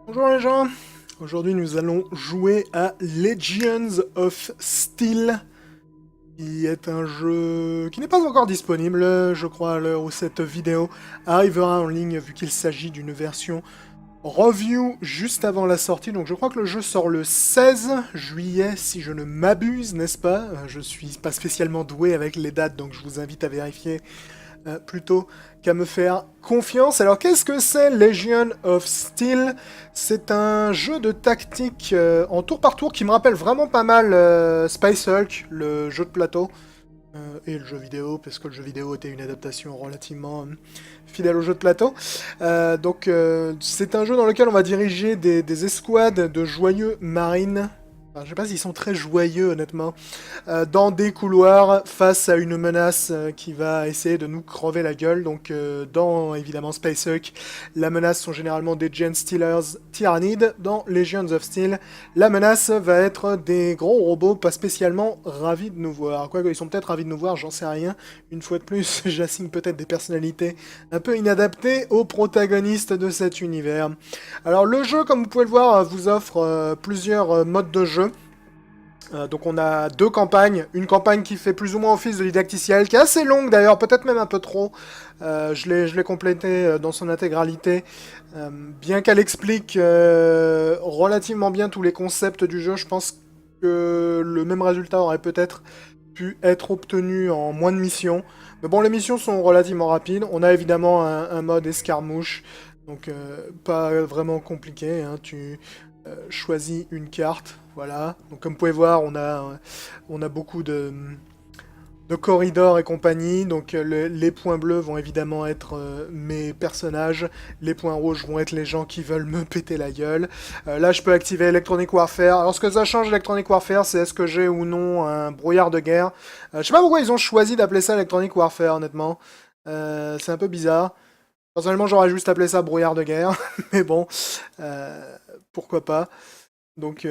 Bonjour les gens, aujourd'hui nous allons jouer à Legends of Steel, qui est un jeu qui n'est pas encore disponible, je crois, à l'heure où cette vidéo arrivera en ligne, vu qu'il s'agit d'une version review juste avant la sortie. Donc je crois que le jeu sort le 16 juillet, si je ne m'abuse, n'est-ce pas? Je suis pas spécialement doué avec les dates, donc je vous invite à vérifier plutôt qu'à me faire confiance. Alors qu'est-ce que c'est Legion of Steel? C'est un jeu de tactique en tour par tour qui me rappelle vraiment pas mal Space Hulk, le jeu de plateau, et le jeu vidéo, parce que le jeu vidéo était une adaptation relativement fidèle au jeu de plateau. C'est un jeu dans lequel on va diriger des escouades de joyeux marines. Enfin, je sais pas s'ils sont très joyeux, honnêtement, dans des couloirs face à une menace qui va essayer de nous crever la gueule. Donc, dans évidemment Space Hulk, la menace sont généralement des Gen Stealers tyrannides. Dans Legions of Steel, la menace va être des gros robots pas spécialement ravis de nous voir. Quoique, ils sont peut-être ravis de nous voir, j'en sais rien. Une fois de plus, j'assigne peut-être des personnalités un peu inadaptées aux protagonistes de cet univers. Alors, le jeu, comme vous pouvez le voir, vous offre plusieurs modes de jeu. Donc on a deux campagnes, une campagne qui fait plus ou moins office de didacticiel, qui est assez longue d'ailleurs, peut-être même un peu trop. Je l'ai complétée dans son intégralité, bien qu'elle explique relativement bien tous les concepts du jeu. Je pense que le même résultat aurait peut-être pu être obtenu en moins de missions. Mais bon, les missions sont relativement rapides. On a évidemment un mode escarmouche, donc pas vraiment compliqué, hein. Tu choisis une carte, voilà. Donc comme vous pouvez voir, on a beaucoup de corridors et compagnie. Donc les points bleus vont évidemment être mes personnages, les points rouges vont être les gens qui veulent me péter la gueule. Là, je peux activer Electronic Warfare. Alors ce que ça change Electronic Warfare, c'est est-ce que j'ai ou non un brouillard de guerre. Je sais pas pourquoi ils ont choisi d'appeler ça Electronic Warfare, honnêtement. C'est un peu bizarre. Personnellement, j'aurais juste appelé ça brouillard de guerre, mais bon, pourquoi pas. Donc,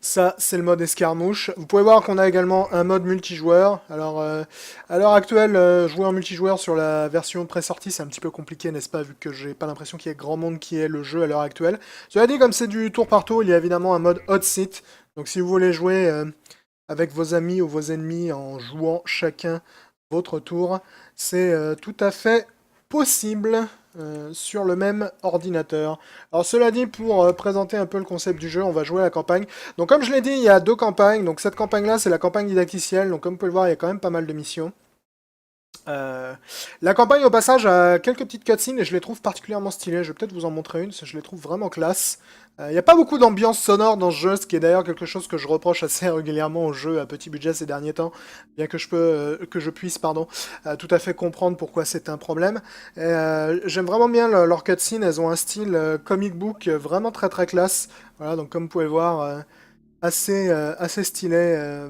ça, c'est le mode escarmouche. Vous pouvez voir qu'on a également un mode multijoueur. Alors, à l'heure actuelle, jouer en multijoueur sur la version pré-sortie, c'est un petit peu compliqué, n'est-ce pas, vu que j'ai pas l'impression qu'il y ait grand monde qui ait le jeu à l'heure actuelle. Cela dit, comme c'est du tour par tour, il y a évidemment un mode hot seat. Donc, si vous voulez jouer avec vos amis ou vos ennemis en jouant chacun votre tour, c'est tout à fait possible sur le même ordinateur. Alors cela dit, pour présenter un peu le concept du jeu, on va jouer à la campagne. Donc comme je l'ai dit, il y a deux campagnes. Donc cette campagne-là, c'est la campagne didacticielle. Donc comme vous pouvez le voir, il y a quand même pas mal de missions. Euh, la campagne, au passage, a quelques petites cutscenes et je les trouve particulièrement stylées. Je vais peut-être vous en montrer une, parce que je les trouve vraiment classe. Il n'y a pas beaucoup d'ambiance sonore dans ce jeu, ce qui est d'ailleurs quelque chose que je reproche assez régulièrement au jeu à petit budget ces derniers temps, bien que je puisse, pardon, tout à fait comprendre pourquoi c'est un problème. J'aime vraiment bien leurs cutscenes, elles ont un style comic book vraiment très très classe. Voilà, donc comme vous pouvez le voir, assez stylé.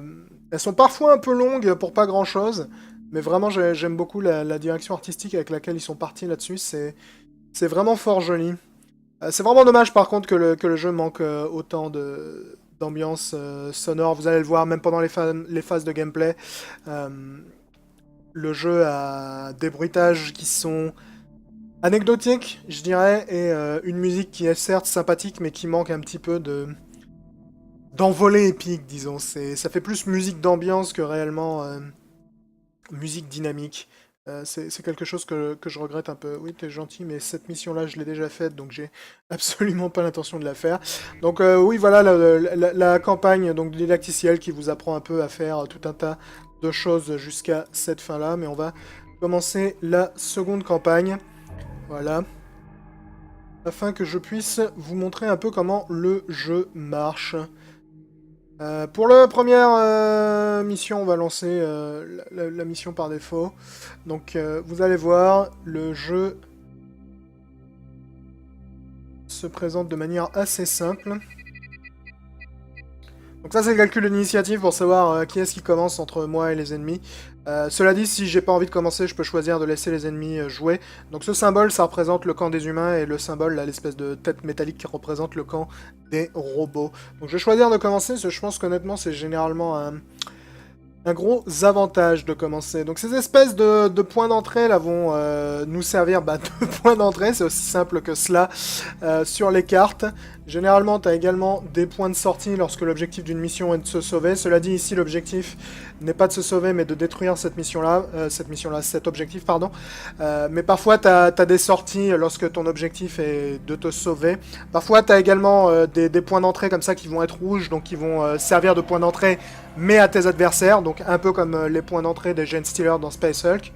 Elles sont parfois un peu longues pour pas grand chose. Mais vraiment, j'aime beaucoup la direction artistique avec laquelle ils sont partis là-dessus. C'est vraiment fort joli. C'est vraiment dommage par contre que le jeu manque autant d'ambiance sonore. Vous allez le voir même pendant les phases de gameplay. Euh, le jeu a des bruitages qui sont anecdotiques, je dirais, et une musique qui est certes sympathique, mais qui manque un petit peu d'envolée épique, disons. Ça fait plus musique d'ambiance que réellement musique dynamique. C'est quelque chose que je regrette un peu. Oui, t'es gentil, mais cette mission-là, je l'ai déjà faite, donc j'ai absolument pas l'intention de la faire. Donc oui, voilà la campagne donc, didacticielle qui vous apprend un peu à faire tout un tas de choses jusqu'à cette fin-là. Mais on va commencer la seconde campagne. Voilà. Afin que je puisse vous montrer un peu comment le jeu marche. Pour la première mission, on va lancer la mission par défaut. Donc vous allez voir, le jeu se présente de manière assez simple. Donc ça c'est le calcul d'initiative pour savoir qui est-ce qui commence entre moi et les ennemis. Cela dit, si j'ai pas envie de commencer, je peux choisir de laisser les ennemis jouer. Donc ce symbole, ça représente le camp des humains, et le symbole, là, l'espèce de tête métallique qui représente le camp des robots. Donc je vais choisir de commencer, parce que je pense qu'honnêtement, c'est généralement un gros avantage de commencer. Donc ces espèces de points d'entrée là vont nous servir de points d'entrée, c'est aussi simple que cela sur les cartes. Généralement, tu as également des points de sortie lorsque l'objectif d'une mission est de se sauver. Cela dit, ici, l'objectif n'est pas de se sauver, mais de détruire cette mission-là, cet objectif, pardon. Mais parfois, tu as des sorties lorsque ton objectif est de te sauver. Parfois, tu as également des points d'entrée comme ça qui vont être rouges, donc qui vont servir de points d'entrée, mais à tes adversaires, donc un peu comme les points d'entrée des Genestealers dans Space Hulk.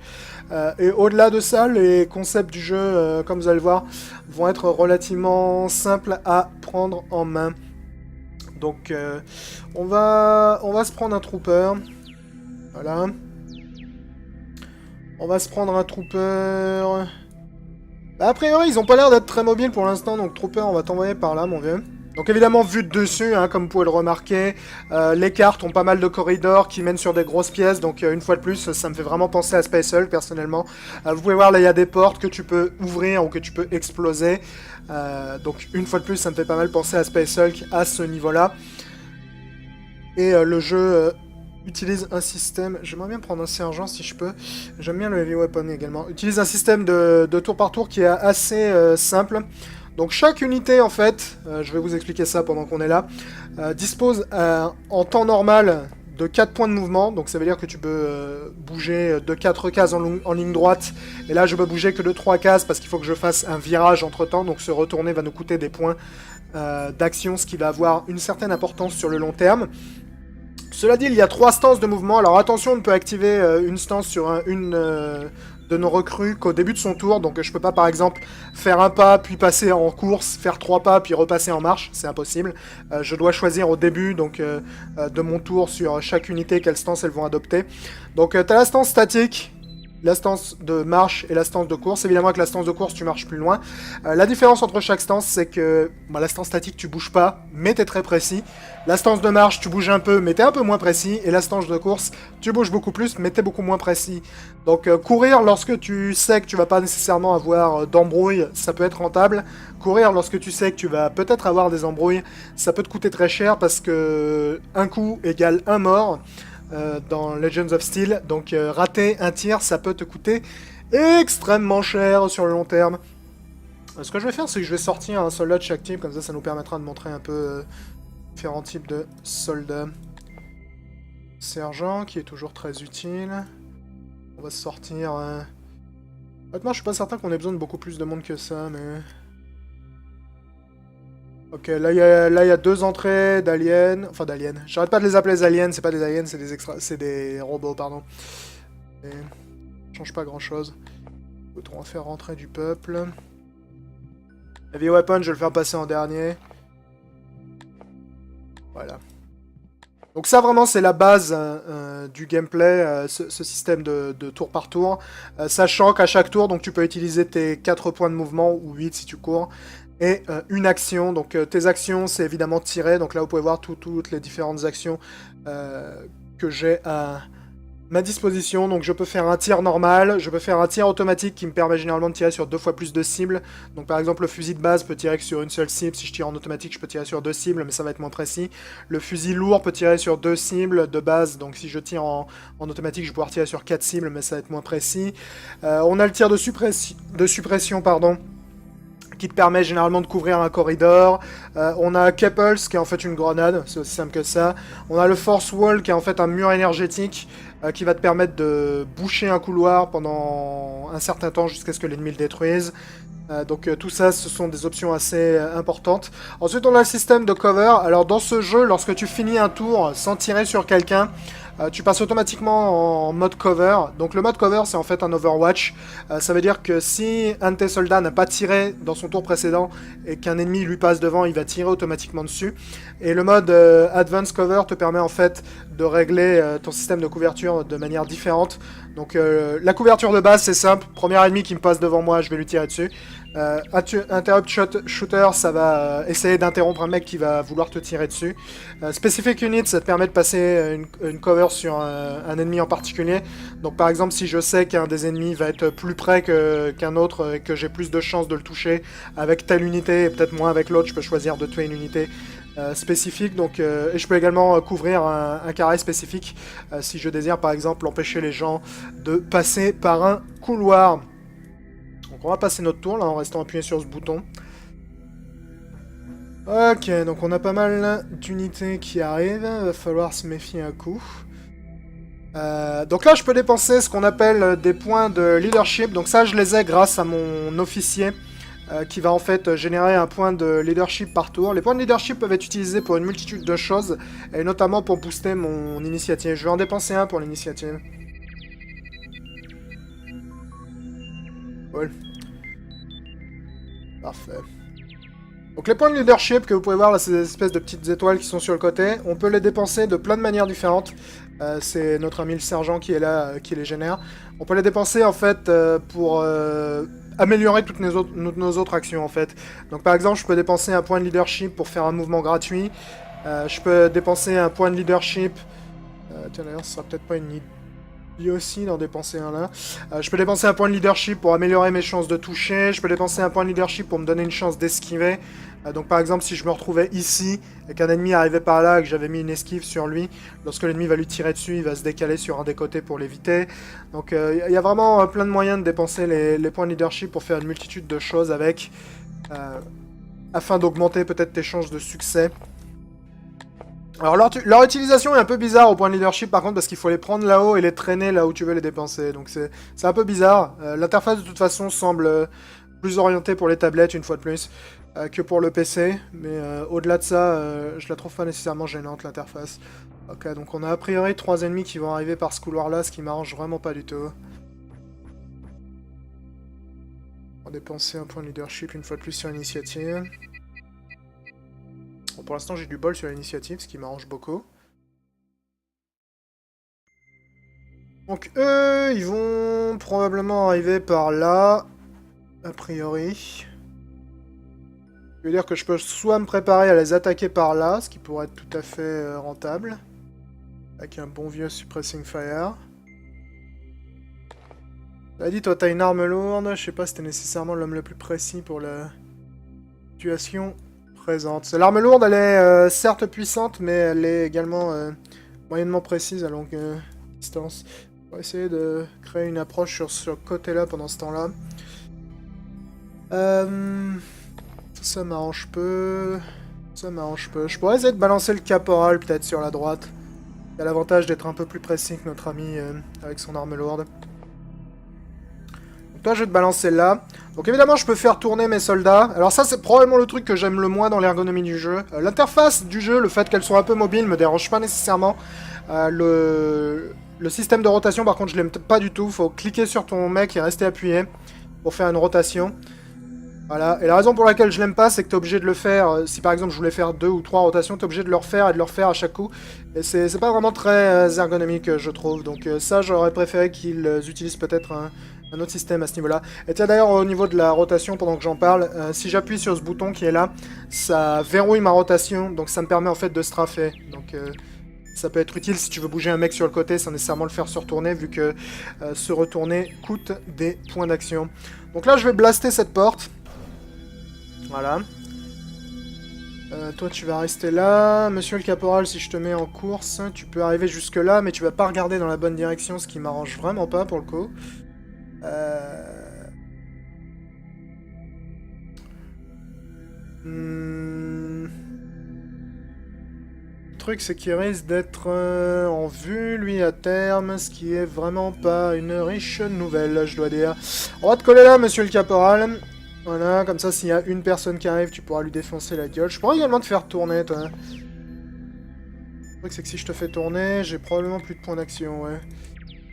Et au-delà de ça, les concepts du jeu, comme vous allez le voir, vont être relativement simples à prendre en main. Donc on va se prendre un trooper. Voilà. On va se prendre un trooper. A priori, ils ont pas l'air d'être très mobiles pour l'instant, donc trooper, on va t'envoyer par là, mon vieux. Donc évidemment, vu de dessus, hein, comme vous pouvez le remarquer, les cartes ont pas mal de corridors qui mènent sur des grosses pièces, donc une fois de plus, ça me fait vraiment penser à Space Hulk, personnellement. Vous pouvez voir, là, il y a des portes que tu peux ouvrir ou que tu peux exploser. Donc une fois de plus, ça me fait pas mal penser à Space Hulk à ce niveau-là. Et le jeu utilise un système... J'aimerais bien prendre un sergent si je peux. J'aime bien le Heavy Weapon également. Utilise un système de tour par tour qui est assez simple. Donc chaque unité, en fait, je vais vous expliquer ça pendant qu'on est là, dispose en temps normal de 4 points de mouvement. Donc ça veut dire que tu peux bouger de 4 cases en ligne droite. Et là, je peux bouger que de 3 cases parce qu'il faut que je fasse un virage entre-temps. Donc se retourner va nous coûter des points d'action, ce qui va avoir une certaine importance sur le long terme. Cela dit, il y a 3 stances de mouvement. Alors attention, on ne peut activer une stance sur de nos recrues qu'au début de son tour. Donc je peux pas par exemple faire un pas, puis passer en course, faire 3 pas, puis repasser en marche. C'est impossible. Je dois choisir au début donc, de mon tour sur chaque unité quelle stance elles vont adopter. Donc tu as la stance statique, la stance de marche et la stance de course. Évidemment, avec la stance de course, tu marches plus loin. La différence entre chaque stance, c'est que la stance statique, tu bouges pas, mais tu es très précis. La stance de marche, tu bouges un peu, mais tu es un peu moins précis. Et la stance de course, tu bouges beaucoup plus, mais tu es beaucoup moins précis. Donc, courir lorsque tu sais que tu vas pas nécessairement avoir d'embrouille, ça peut être rentable. Courir lorsque tu sais que tu vas peut-être avoir des embrouilles, ça peut te coûter très cher parce que un coup égale un mort. Dans Legends of Steel, donc rater un tir, ça peut te coûter extrêmement cher sur le long terme. Ce que je vais faire, c'est que je vais sortir un soldat de chaque type, comme ça nous permettra de montrer un peu différents types de soldats. Sergent, qui est toujours très utile. On va sortir... Honnêtement, je suis pas certain qu'on ait besoin de beaucoup plus de monde que ça, mais... Ok, là il y a 2 entrées d'aliens, enfin d'aliens. J'arrête pas de les appeler des aliens, c'est pas des aliens, c'est des robots, pardon. Et... ça change pas grand chose. On va faire rentrer du peuple. Heavy Weapon, je vais le faire passer en dernier. Voilà. Donc ça vraiment c'est la base du gameplay, ce système de tour par tour. Sachant qu'à chaque tour, donc tu peux utiliser tes 4 points de mouvement, ou 8 si tu cours. Et une action, donc tes actions c'est évidemment tirer, donc là vous pouvez voir toutes les différentes actions que j'ai à ma disposition. Donc je peux faire un tir normal, je peux faire un tir automatique qui me permet généralement de tirer sur 2 fois plus de cibles. Donc par exemple le fusil de base peut tirer que sur une seule cible, si je tire en automatique je peux tirer sur 2 cibles mais ça va être moins précis. Le fusil lourd peut tirer sur 2 cibles de base, donc si je tire en automatique je vais pouvoir tirer sur 4 cibles mais ça va être moins précis. On a le tir de suppression, pardon, qui te permet généralement de couvrir un corridor. On a Kepulse, qui est en fait une grenade, c'est aussi simple que ça. On a le Force Wall, qui est en fait un mur énergétique, qui va te permettre de boucher un couloir pendant un certain temps jusqu'à ce que l'ennemi le détruise. Donc tout ça, ce sont des options assez importantes. Ensuite, on a le système de cover. Alors dans ce jeu, lorsque tu finis un tour sans tirer sur quelqu'un, tu passes automatiquement en mode cover. Donc le mode cover, c'est en fait un Overwatch. Ça veut dire que si un de tes soldats n'a pas tiré dans son tour précédent et qu'un ennemi lui passe devant, il va tirer automatiquement dessus. Et le mode Advanced Cover te permet en fait de régler ton système de couverture de manière différente. Donc la couverture de base, c'est simple. Premier ennemi qui me passe devant moi, je vais lui tirer dessus. Interrupt Shooter, ça va essayer d'interrompre un mec qui va vouloir te tirer dessus. Specific Unit, ça te permet de passer une cover sur un ennemi en particulier. Donc par exemple, si je sais qu'un des ennemis va être plus près qu'un autre et que j'ai plus de chances de le toucher avec telle unité et peut-être moins avec l'autre, je peux choisir de tuer une unité spécifique, donc, et je peux également couvrir un carré spécifique si je désire par exemple empêcher les gens de passer par un couloir. Donc on va passer notre tour là en restant appuyé sur ce bouton. Ok, donc on a pas mal d'unités qui arrivent, va falloir se méfier un coup. Donc là je peux dépenser ce qu'on appelle des points de leadership, donc ça je les ai grâce à mon officier. Qui va en fait générer un point de leadership par tour. Les points de leadership peuvent être utilisés pour une multitude de choses, et notamment pour booster mon initiative. Je vais en dépenser un pour l'initiative. Cool. Parfait. Donc les points de leadership que vous pouvez voir là, c'est des espèces de petites étoiles qui sont sur le côté. On peut les dépenser de plein de manières différentes. C'est notre ami le sergent qui est là, qui les génère. On peut les dépenser en fait pour améliorer toutes nos autres actions en fait. Donc par exemple, je peux dépenser un point de leadership pour faire un mouvement gratuit. Je peux dépenser un point de leadership. Tiens d'ailleurs, ce sera peut-être pas une idée aussi d'en dépenser un là. Je peux dépenser un point de leadership pour améliorer mes chances de toucher. Je peux dépenser un point de leadership pour me donner une chance d'esquiver. Donc par exemple, si je me retrouvais ici et qu'un ennemi arrivait par là et que j'avais mis une esquive sur lui, lorsque l'ennemi va lui tirer dessus, il va se décaler sur un des côtés pour l'éviter. Donc il y a vraiment plein de moyens de dépenser les points de leadership pour faire une multitude de choses avec, afin d'augmenter peut-être tes chances de succès. Alors leur utilisation est un peu bizarre au point de leadership par contre parce qu'il faut les prendre là-haut et les traîner là où tu veux les dépenser. Donc c'est un peu bizarre. L'interface de toute façon semble plus orientée pour les tablettes une fois de plus. Que pour le PC, mais au-delà de ça, je la trouve pas nécessairement gênante l'interface. Ok, donc on a a priori 3 ennemis qui vont arriver par ce couloir-là, ce qui m'arrange vraiment pas du tout. On va dépenser un point de leadership une fois de plus sur l'initiative. Bon, pour l'instant j'ai du bol sur l'initiative, ce qui m'arrange beaucoup. Donc eux, ils vont probablement arriver par là, a priori. Ça veut dire que je peux soit me préparer à les attaquer par là, ce qui pourrait être tout à fait rentable, avec un bon vieux Suppressing Fire. T'as dit, toi t'as une arme lourde, je sais pas si t'es nécessairement l'homme le plus précis pour la situation présente. L'arme lourde, elle est certes puissante, mais elle est également moyennement précise à longue distance. On va essayer de créer une approche sur ce côté-là pendant ce temps-là. Ça m'arrange peu. Ça m'arrange peu. Je pourrais essayer de balancer le caporal peut-être sur la droite. Il a l'avantage d'être un peu plus précis que notre ami avec son arme lourde. Donc toi je vais te balancer là. Donc évidemment je peux faire tourner mes soldats. Alors ça c'est probablement le truc que j'aime le moins dans l'ergonomie du jeu. L'interface du jeu, le fait qu'elle soit un peu mobile me dérange pas nécessairement. Le système de rotation par contre je l'aime pas du tout. Faut cliquer sur ton mec et rester appuyé pour faire une rotation. Voilà, et la raison pour laquelle je l'aime pas, c'est que t'es obligé de le faire, si par exemple je voulais faire 2 ou 3 rotations, t'es obligé de le refaire et de le refaire à chaque coup. Et c'est pas vraiment très ergonomique, je trouve. Donc ça, j'aurais préféré qu'ils utilisent peut-être un autre système à ce niveau-là. Et tiens, d'ailleurs, au niveau de la rotation, pendant que j'en parle, si j'appuie sur ce bouton qui est là, ça verrouille ma rotation, donc ça me permet en fait de strafer. Donc ça peut être utile si tu veux bouger un mec sur le côté sans nécessairement le faire se retourner, vu que se retourner coûte des points d'action. Donc là, je vais blaster cette porte. Voilà. Toi, tu vas rester là. Monsieur le caporal, si je te mets en course, tu peux arriver jusque là, mais tu vas pas regarder dans la bonne direction, ce qui m'arrange vraiment pas pour le coup. Le truc, c'est qu'il risque d'être en vue, lui, à terme, ce qui est vraiment pas une riche nouvelle, je dois dire. On va te coller là, monsieur le caporal. Voilà, comme ça, s'il y a une personne qui arrive, tu pourras lui défoncer la gueule. Je pourrais également te faire tourner, toi. Le truc, c'est que si je te fais tourner, j'ai probablement plus de points d'action, ouais.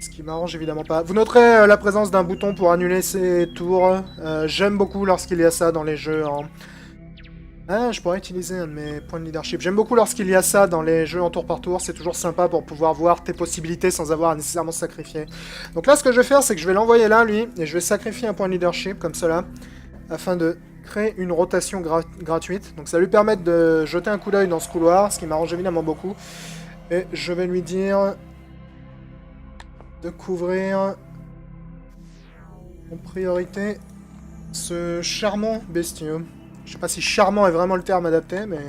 Ce qui m'arrange évidemment pas. Vous noterez la présence d'un bouton pour annuler ces tours. J'aime beaucoup lorsqu'il y a ça dans les jeux en... Ah, je pourrais utiliser un de mes points de leadership. J'aime beaucoup lorsqu'il y a ça dans les jeux en tour par tour. C'est toujours sympa pour pouvoir voir tes possibilités sans avoir à nécessairement sacrifier. Donc là, ce que je vais faire, c'est que je vais l'envoyer là, lui, et je vais sacrifier un point de leadership, comme cela, afin de créer une rotation gratuite. Donc ça va lui permettre de jeter un coup d'œil dans ce couloir, ce qui m'arrange évidemment beaucoup. Et je vais lui dire de couvrir en priorité ce charmant bestiau. Je sais pas si charmant est vraiment le terme adapté, mais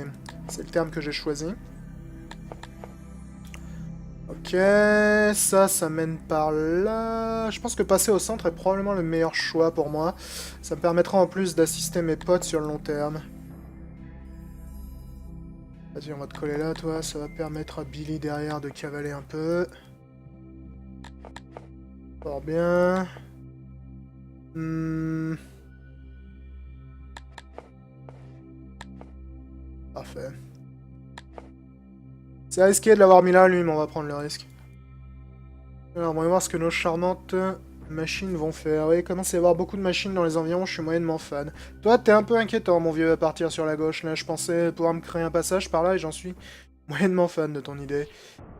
C'est le terme que j'ai choisi. Ok, ça mène par là. Je pense que passer au centre est probablement le meilleur choix pour moi. Ça me permettra en plus d'assister mes potes sur le long terme. Vas-y, on va te coller là, toi. Ça va permettre à Billy derrière de cavaler un peu. Fort bien. Parfait. C'est risqué de l'avoir mis là, lui, mais on va prendre le risque. Alors, on va voir ce que nos charmantes machines vont faire. Oui, il commence à y avoir beaucoup de machines dans les environs, je suis moyennement fan. Toi, t'es un peu inquiétant, mon vieux, à partir sur la gauche. Là, je pensais pouvoir me créer un passage par là, et j'en suis moyennement fan de ton idée.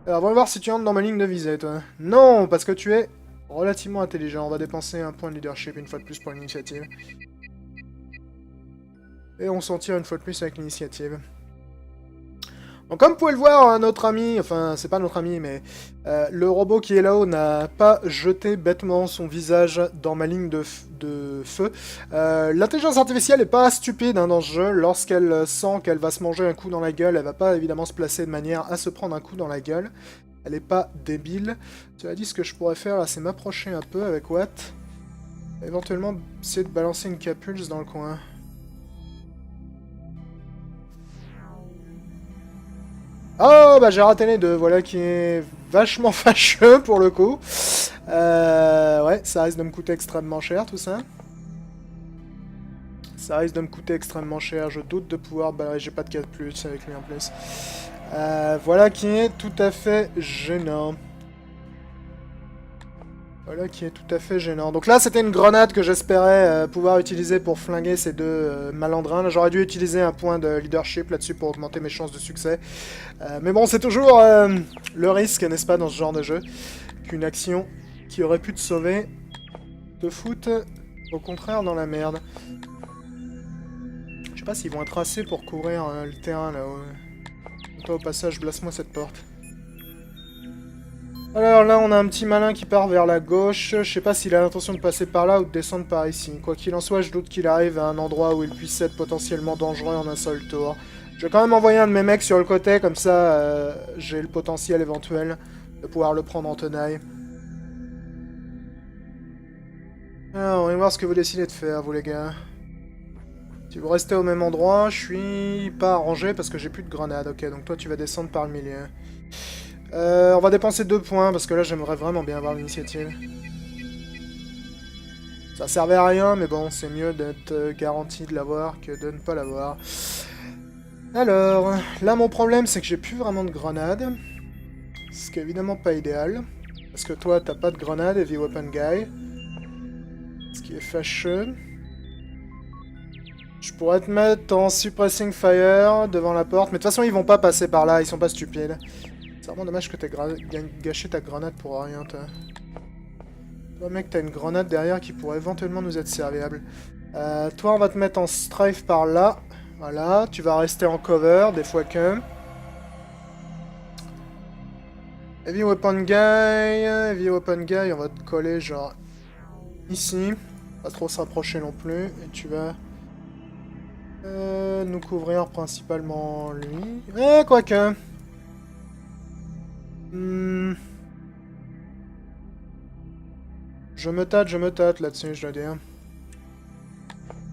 Alors, on va voir si tu entres dans ma ligne de visée, toi. Non, parce que tu es relativement intelligent. On va dépenser un point de leadership une fois de plus pour l'initiative. Et on s'en tire une fois de plus avec l'initiative. Donc comme vous pouvez le voir, notre ami, enfin c'est pas notre ami, mais le robot qui est là-haut n'a pas jeté bêtement son visage dans ma ligne de feu. L'intelligence artificielle est pas stupide dans ce jeu. Lorsqu'elle sent qu'elle va se manger un coup dans la gueule, elle va pas évidemment se placer de manière à se prendre un coup dans la gueule. Elle est pas débile. Tu as dit ce que je pourrais faire là, c'est m'approcher un peu avec Watt. Éventuellement essayer de balancer une capulse dans le coin. Oh, bah j'ai raté les deux, voilà qui est vachement fâcheux pour le coup. Ouais, ça risque de me coûter extrêmement cher tout ça. Ça risque de me coûter extrêmement cher, je doute de pouvoir... Bah j'ai pas de 4+, avec lui en plus. Voilà qui est tout à fait gênant. Voilà qui est tout à fait gênant. Donc là, c'était une grenade que j'espérais pouvoir utiliser pour flinguer ces deux malandrins. J'aurais dû utiliser un point de leadership là-dessus pour augmenter mes chances de succès. Mais bon, c'est toujours le risque, n'est-ce pas, dans ce genre de jeu, qu'une action qui aurait pu te sauver te foute au contraire dans la merde. Je sais pas s'ils vont être assez pour courir le terrain là-haut. Toi, au passage, blasse-moi cette porte. Alors là, on a un petit malin qui part vers la gauche. Je sais pas s'il a l'intention de passer par là ou de descendre par ici. Quoi qu'il en soit, je doute qu'il arrive à un endroit où il puisse être potentiellement dangereux en un seul tour. Je vais quand même envoyer un de mes mecs sur le côté, comme ça j'ai le potentiel éventuel de pouvoir le prendre en tenaille. Alors, on va voir ce que vous décidez de faire, vous les gars. Si vous restez au même endroit, je suis pas arrangé parce que j'ai plus de grenades. Ok, donc toi tu vas descendre par le milieu. On va dépenser 2 points, parce que là, j'aimerais vraiment bien avoir l'initiative. Ça servait à rien, mais bon, c'est mieux d'être garanti de l'avoir que de ne pas l'avoir. Alors, là, mon problème, c'est que j'ai plus vraiment de grenades. Ce qui est évidemment pas idéal. Parce que toi, t'as pas de grenade, Heavy Weapon Guy. Ce qui est fâcheux. Je pourrais te mettre en Suppressing Fire devant la porte, mais de toute façon, ils vont pas passer par là, ils sont pas stupides. C'est vraiment dommage que t'aies gâché ta grenade pour rien, toi. Toi, mec, t'as une grenade derrière qui pourrait éventuellement nous être serviable. Toi, on va te mettre en strafe par là. Voilà, tu vas rester en cover, des fois que... Heavy Weapon Guy, on va te coller genre... Ici. Pas trop se rapprocher non plus, et tu vas... nous couvrir principalement lui. Quoique... Je me tâte là-dessus, je dois dire.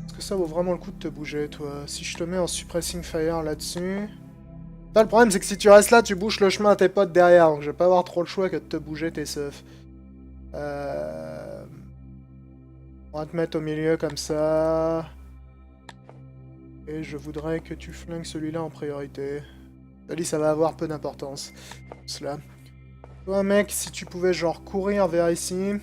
Est-ce que ça vaut vraiment le coup de te bouger, toi? Si je te mets en Suppressing Fire là-dessus... Là, le problème, c'est que si tu restes là, tu bouches le chemin à tes potes derrière, donc je vais pas avoir trop le choix que de te bouger tes seufs. On va te mettre au milieu comme ça... Et je voudrais que tu flingues celui-là en priorité. Ça va avoir peu d'importance. Cela. Toi, mec, si tu pouvais genre courir vers ici...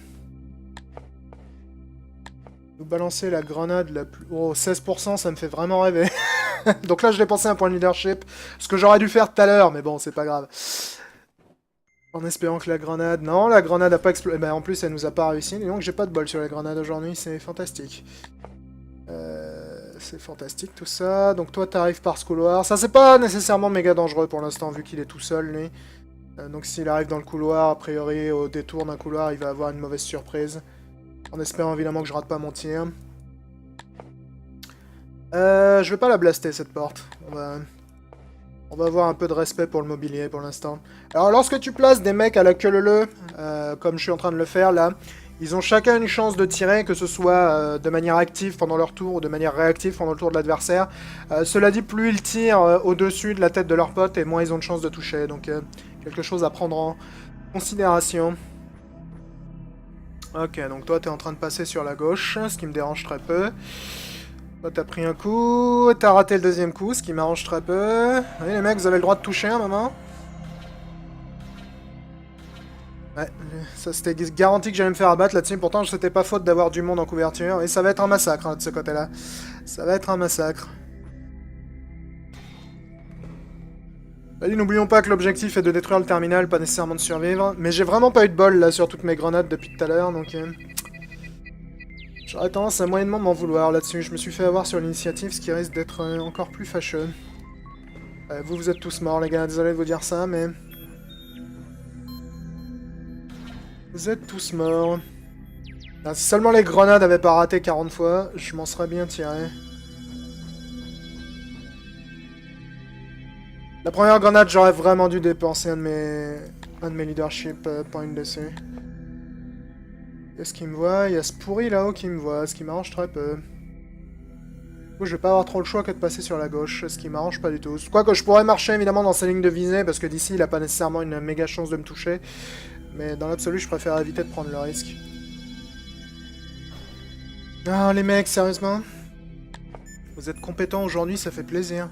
Nous balancer la grenade la plus... Oh, 16%, ça me fait vraiment rêver. Donc là, je dépensé un point de leadership. Ce que j'aurais dû faire tout à l'heure, mais bon, c'est pas grave. En espérant que la grenade... Non, la grenade a pas explosé. Eh ben, en plus, elle nous a pas réussi. Et donc, j'ai pas de bol sur les grenades aujourd'hui. C'est fantastique. C'est fantastique, tout ça. Donc toi, t'arrives par ce couloir. Ça, c'est pas nécessairement méga dangereux pour l'instant, vu qu'il est tout seul, lui. Donc s'il arrive dans le couloir, a priori, au détour d'un couloir, il va avoir une mauvaise surprise. En espérant évidemment que je rate pas mon tir. Je vais pas la blaster cette porte. On va avoir un peu de respect pour le mobilier pour l'instant. Alors lorsque tu places des mecs à la queue leu, comme je suis en train de le faire là, ils ont chacun une chance de tirer, que ce soit de manière active pendant leur tour ou de manière réactive pendant le tour de l'adversaire. Cela dit, plus ils tirent au-dessus de la tête de leur pote et moins ils ont de chances de toucher. Donc quelque chose à prendre en considération. Ok, donc toi t'es en train de passer sur la gauche, ce qui me dérange très peu. Toi t'as pris un coup, t'as raté le deuxième coup, ce qui m'arrange très peu. Oui les mecs, vous avez le droit de toucher un moment. Ouais, ça c'était garanti que j'allais me faire abattre là-dessus, pourtant c'était pas faute d'avoir du monde en couverture, et ça va être un massacre hein, de ce côté-là. Ça va être un massacre. Allez, n'oublions pas que l'objectif est de détruire le terminal, pas nécessairement de survivre, mais j'ai vraiment pas eu de bol là sur toutes mes grenades depuis tout à l'heure, donc... J'aurais tendance à moyennement m'en vouloir là-dessus, je me suis fait avoir sur l'initiative, ce qui risque d'être encore plus fâcheux. Vous êtes tous morts les gars, désolé de vous dire ça, mais... Vous êtes tous morts. Ah, si seulement les grenades avaient pas raté 40 fois, je m'en serais bien tiré. La première grenade, j'aurais vraiment dû dépenser un de mes leadership points dessus. Est-ce qu'il me voit? Il y a ce pourri là-haut qui me voit, ce qui m'arrange très peu. Du coup, je vais pas avoir trop le choix que de passer sur la gauche, ce qui m'arrange pas du tout. Quoique je pourrais marcher évidemment dans sa ligne de visée, parce que d'ici il a pas nécessairement une méga chance de me toucher. Mais dans l'absolu, je préfère éviter de prendre le risque. Ah, les mecs, sérieusement? Vous êtes compétents aujourd'hui, ça fait plaisir.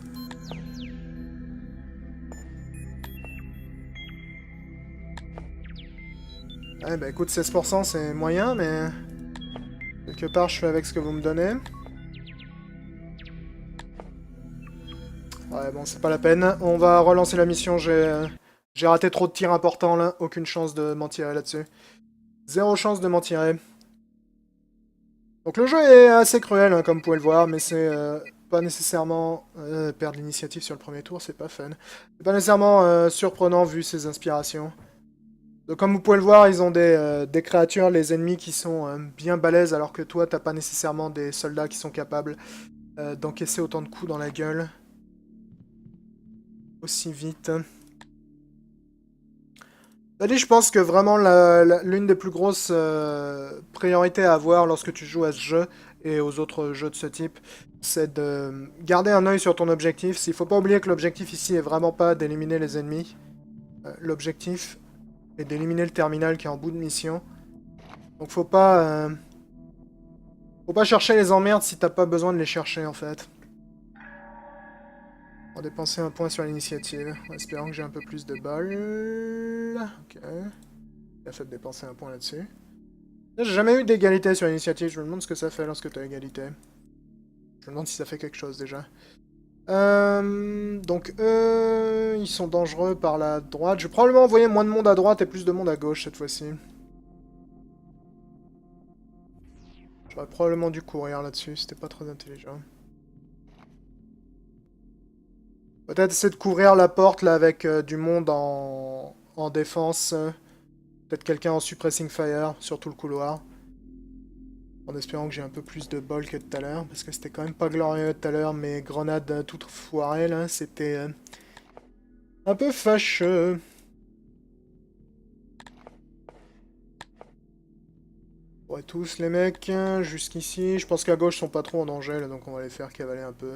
Ouais, bah écoute, 16% c'est moyen, mais... Quelque part, je fais avec ce que vous me donnez. Ouais, bon, c'est pas la peine. On va relancer la mission, j'ai raté trop de tirs importants, là. Aucune chance de m'en tirer là-dessus. Zéro chance de m'en tirer. Donc le jeu est assez cruel, hein, comme vous pouvez le voir, mais c'est pas nécessairement... perdre l'initiative sur le premier tour, c'est pas fun. C'est pas nécessairement surprenant, vu ses inspirations. Donc comme vous pouvez le voir, ils ont des créatures, les ennemis, qui sont bien balèzes, alors que toi, t'as pas nécessairement des soldats qui sont capables d'encaisser autant de coups dans la gueule. Aussi vite. Allez, je pense que vraiment l'une des plus grosses priorités à avoir lorsque tu joues à ce jeu et aux autres jeux de ce type, c'est de garder un œil sur ton objectif. Il faut pas oublier que l'objectif ici est vraiment pas d'éliminer les ennemis. L'objectif est d'éliminer le terminal qui est en bout de mission. Donc faut pas chercher les emmerdes si t'as pas besoin de les chercher en fait. On va dépenser un point sur l'initiative, en espérant que j'ai un peu plus de balles. Ok. Il a fait de dépenser un point là-dessus. J'ai jamais eu d'égalité sur l'initiative, je me demande ce que ça fait lorsque tu as égalité. Je me demande si ça fait quelque chose déjà. Donc eux, ils sont dangereux par la droite. Je vais probablement envoyer moins de monde à droite et plus de monde à gauche cette fois-ci. J'aurais probablement dû courir là-dessus, c'était pas très intelligent. Peut-être essayer de couvrir la porte là avec du monde en défense. Peut-être quelqu'un en suppressing fire sur tout le couloir. En espérant que j'ai un peu plus de bol que tout à l'heure, parce que c'était quand même pas glorieux tout à l'heure, mes grenades toutes foirées là, c'était un peu fâcheux. Ouais, tous les mecs, jusqu'ici, je pense qu'à gauche sont pas trop en danger là, donc on va les faire cavaler un peu.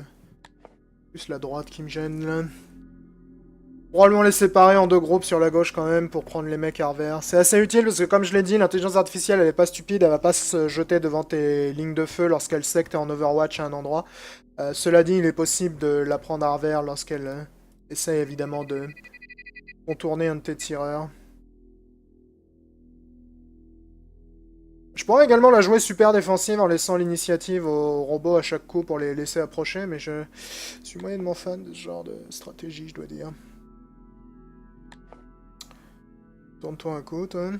Plus la droite qui me gêne là. Probablement les séparer en deux groupes sur la gauche quand même pour prendre les mecs à revers. C'est assez utile parce que comme je l'ai dit, l'intelligence artificielle elle est pas stupide, elle va pas se jeter devant tes lignes de feu lorsqu'elle sait que t'es en Overwatch à un endroit. Cela dit, il est possible de la prendre à revers lorsqu'elle essaie évidemment de contourner un de tes tireurs. Je pourrais également la jouer super défensive en laissant l'initiative aux robots à chaque coup pour les laisser approcher, mais je suis moyennement fan de ce genre de stratégie, je dois dire. Tourne-toi un coup, toi.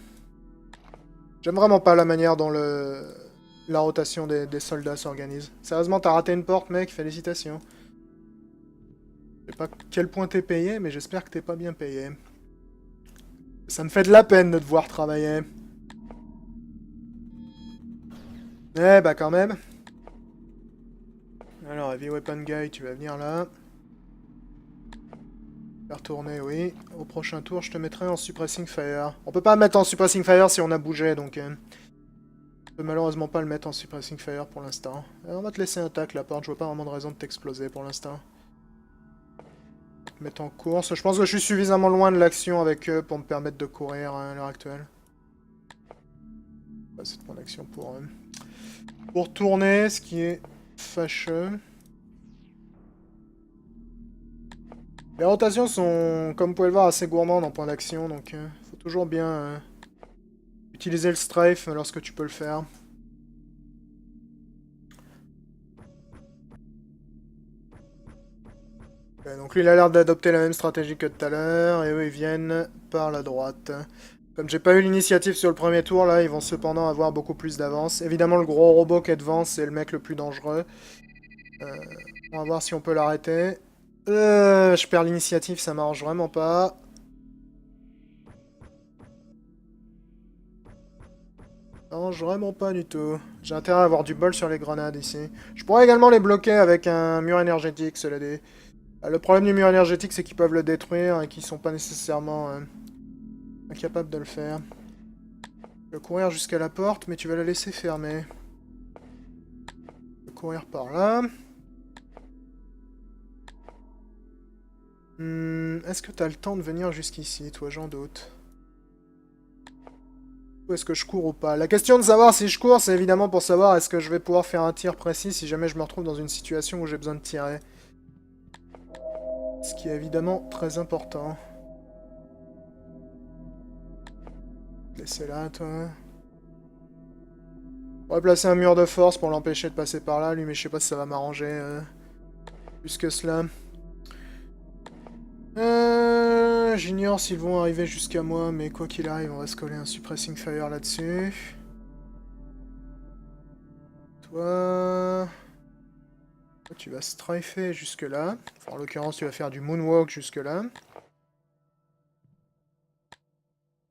J'aime vraiment pas la manière dont la rotation des soldats s'organise. Sérieusement, t'as raté une porte, mec, félicitations. Je sais pas quel point t'es payé, mais j'espère que t'es pas bien payé. Ça me fait de la peine de te voir travailler. Eh bah quand même. Alors, Heavy Weapon Guy, tu vas venir là. Faire tourner, oui. Au prochain tour, je te mettrai en Suppressing Fire. On peut pas mettre en Suppressing Fire si on a bougé, donc... je peux malheureusement pas le mettre en Suppressing Fire pour l'instant. On va te laisser intact la porte, je vois pas vraiment de raison de t'exploser pour l'instant. Mettre en course. Je pense que je suis suffisamment loin de l'action avec eux pour me permettre de courir à l'heure actuelle. C'est mon action pour tourner, ce qui est fâcheux. Les rotations sont, comme vous pouvez le voir, assez gourmandes en point d'action, donc faut toujours bien utiliser le strafe lorsque tu peux le faire. Okay, donc lui il a l'air d'adopter la même stratégie que tout à l'heure, et eux ils viennent par la droite. Comme j'ai pas eu l'initiative sur le premier tour, là, ils vont cependant avoir beaucoup plus d'avance. Évidemment, le gros robot qui est devant, c'est le mec le plus dangereux. On va voir si on peut l'arrêter. Je perds l'initiative, ça m'arrange vraiment pas. Ça m'arrange vraiment pas du tout. J'ai intérêt à avoir du bol sur les grenades ici. Je pourrais également les bloquer avec un mur énergétique, cela dit. Le problème du mur énergétique, c'est qu'ils peuvent le détruire et qu'ils sont pas nécessairement incapables de le faire. Je vais courir jusqu'à la porte, mais tu vas la laisser fermer. Je vais courir par là. Est-ce que t'as le temps de venir jusqu'ici, toi, j'en doute. Ou est-ce que je cours ou pas? La question de savoir si je cours, c'est évidemment pour savoir est-ce que je vais pouvoir faire un tir précis si jamais je me retrouve dans une situation où j'ai besoin de tirer. Ce qui est évidemment très important. Laissez là, toi. On va placer un mur de force pour l'empêcher de passer par là, lui, mais je sais pas si ça va m'arranger plus que cela. J'ignore s'ils vont arriver jusqu'à moi, mais quoi qu'il arrive, on va se coller un Suppressing Fire là-dessus. Toi, tu vas strifer jusque-là. Enfin, en l'occurrence, tu vas faire du Moonwalk jusque-là.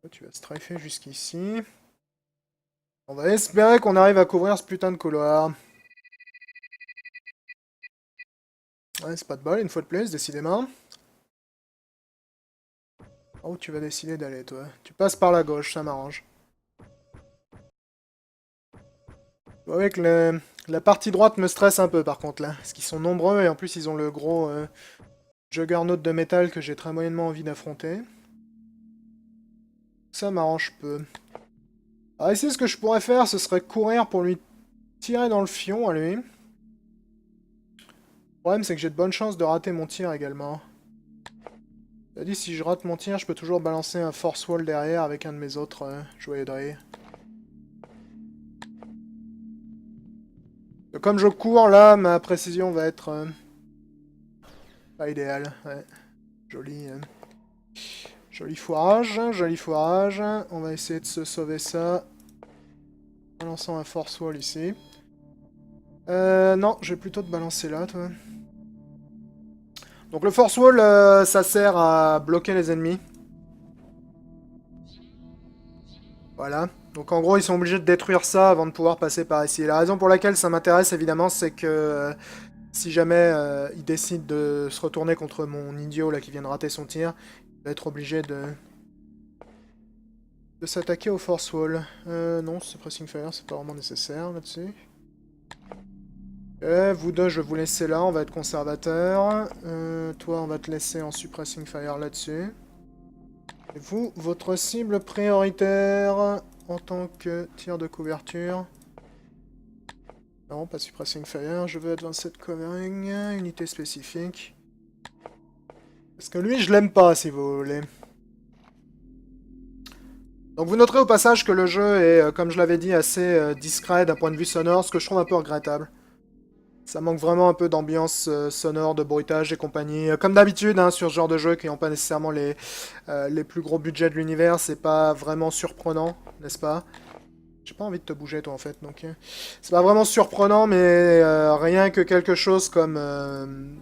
Toi, tu vas strifer jusqu'ici. On va espérer qu'on arrive à couvrir ce putain de couloir. Ouais, c'est pas de bol, une fois de plus, décidément. Où tu vas décider d'aller, toi? Tu passes par la gauche, ça m'arrange. Vous voyez que la partie droite me stresse un peu, par contre, là. Parce qu'ils sont nombreux, et en plus, ils ont le gros juggernaut de métal que j'ai très moyennement envie d'affronter. Ça m'arrange peu. Alors ici, ce que je pourrais faire, ce serait courir pour lui tirer dans le fion, à lui. Le problème, c'est que j'ai de bonnes chances de rater mon tir, également. C'est-à-dire, si je rate mon tir, je peux toujours balancer un force wall derrière avec un de mes autres joyeux de rire. Comme je cours, là, ma précision va être pas idéale. Ouais. Joli, joli foirage, joli foirage. On va essayer de se sauver ça en lançant un force wall ici. Non, je vais plutôt te balancer là, toi. Donc le force wall, ça sert à bloquer les ennemis. Voilà. Donc en gros, ils sont obligés de détruire ça avant de pouvoir passer par ici. Et la raison pour laquelle ça m'intéresse, évidemment, c'est que si jamais il décide de se retourner contre mon idiot là qui vient de rater son tir, il va être obligé de s'attaquer au force wall. Non, Suppressing Fire, c'est pas vraiment nécessaire là-dessus. Vous deux, je vais vous laisser là, on va être conservateur. Toi, on va te laisser en Suppressing Fire là-dessus. Et vous, votre cible prioritaire en tant que tir de couverture. Non, pas Suppressing Fire, je veux Advanced Covering, unité spécifique. Parce que lui, je l'aime pas, si vous voulez. Donc vous noterez au passage que le jeu est, comme je l'avais dit, assez discret d'un point de vue sonore, ce que je trouve un peu regrettable. Ça manque vraiment un peu d'ambiance sonore, de bruitage et compagnie. Comme d'habitude, hein, sur ce genre de jeu qui n'ont pas nécessairement les plus gros budgets de l'univers, c'est pas vraiment surprenant, n'est-ce pas? J'ai pas envie de te bouger, toi, en fait, donc... c'est pas vraiment surprenant, mais rien que quelque chose comme...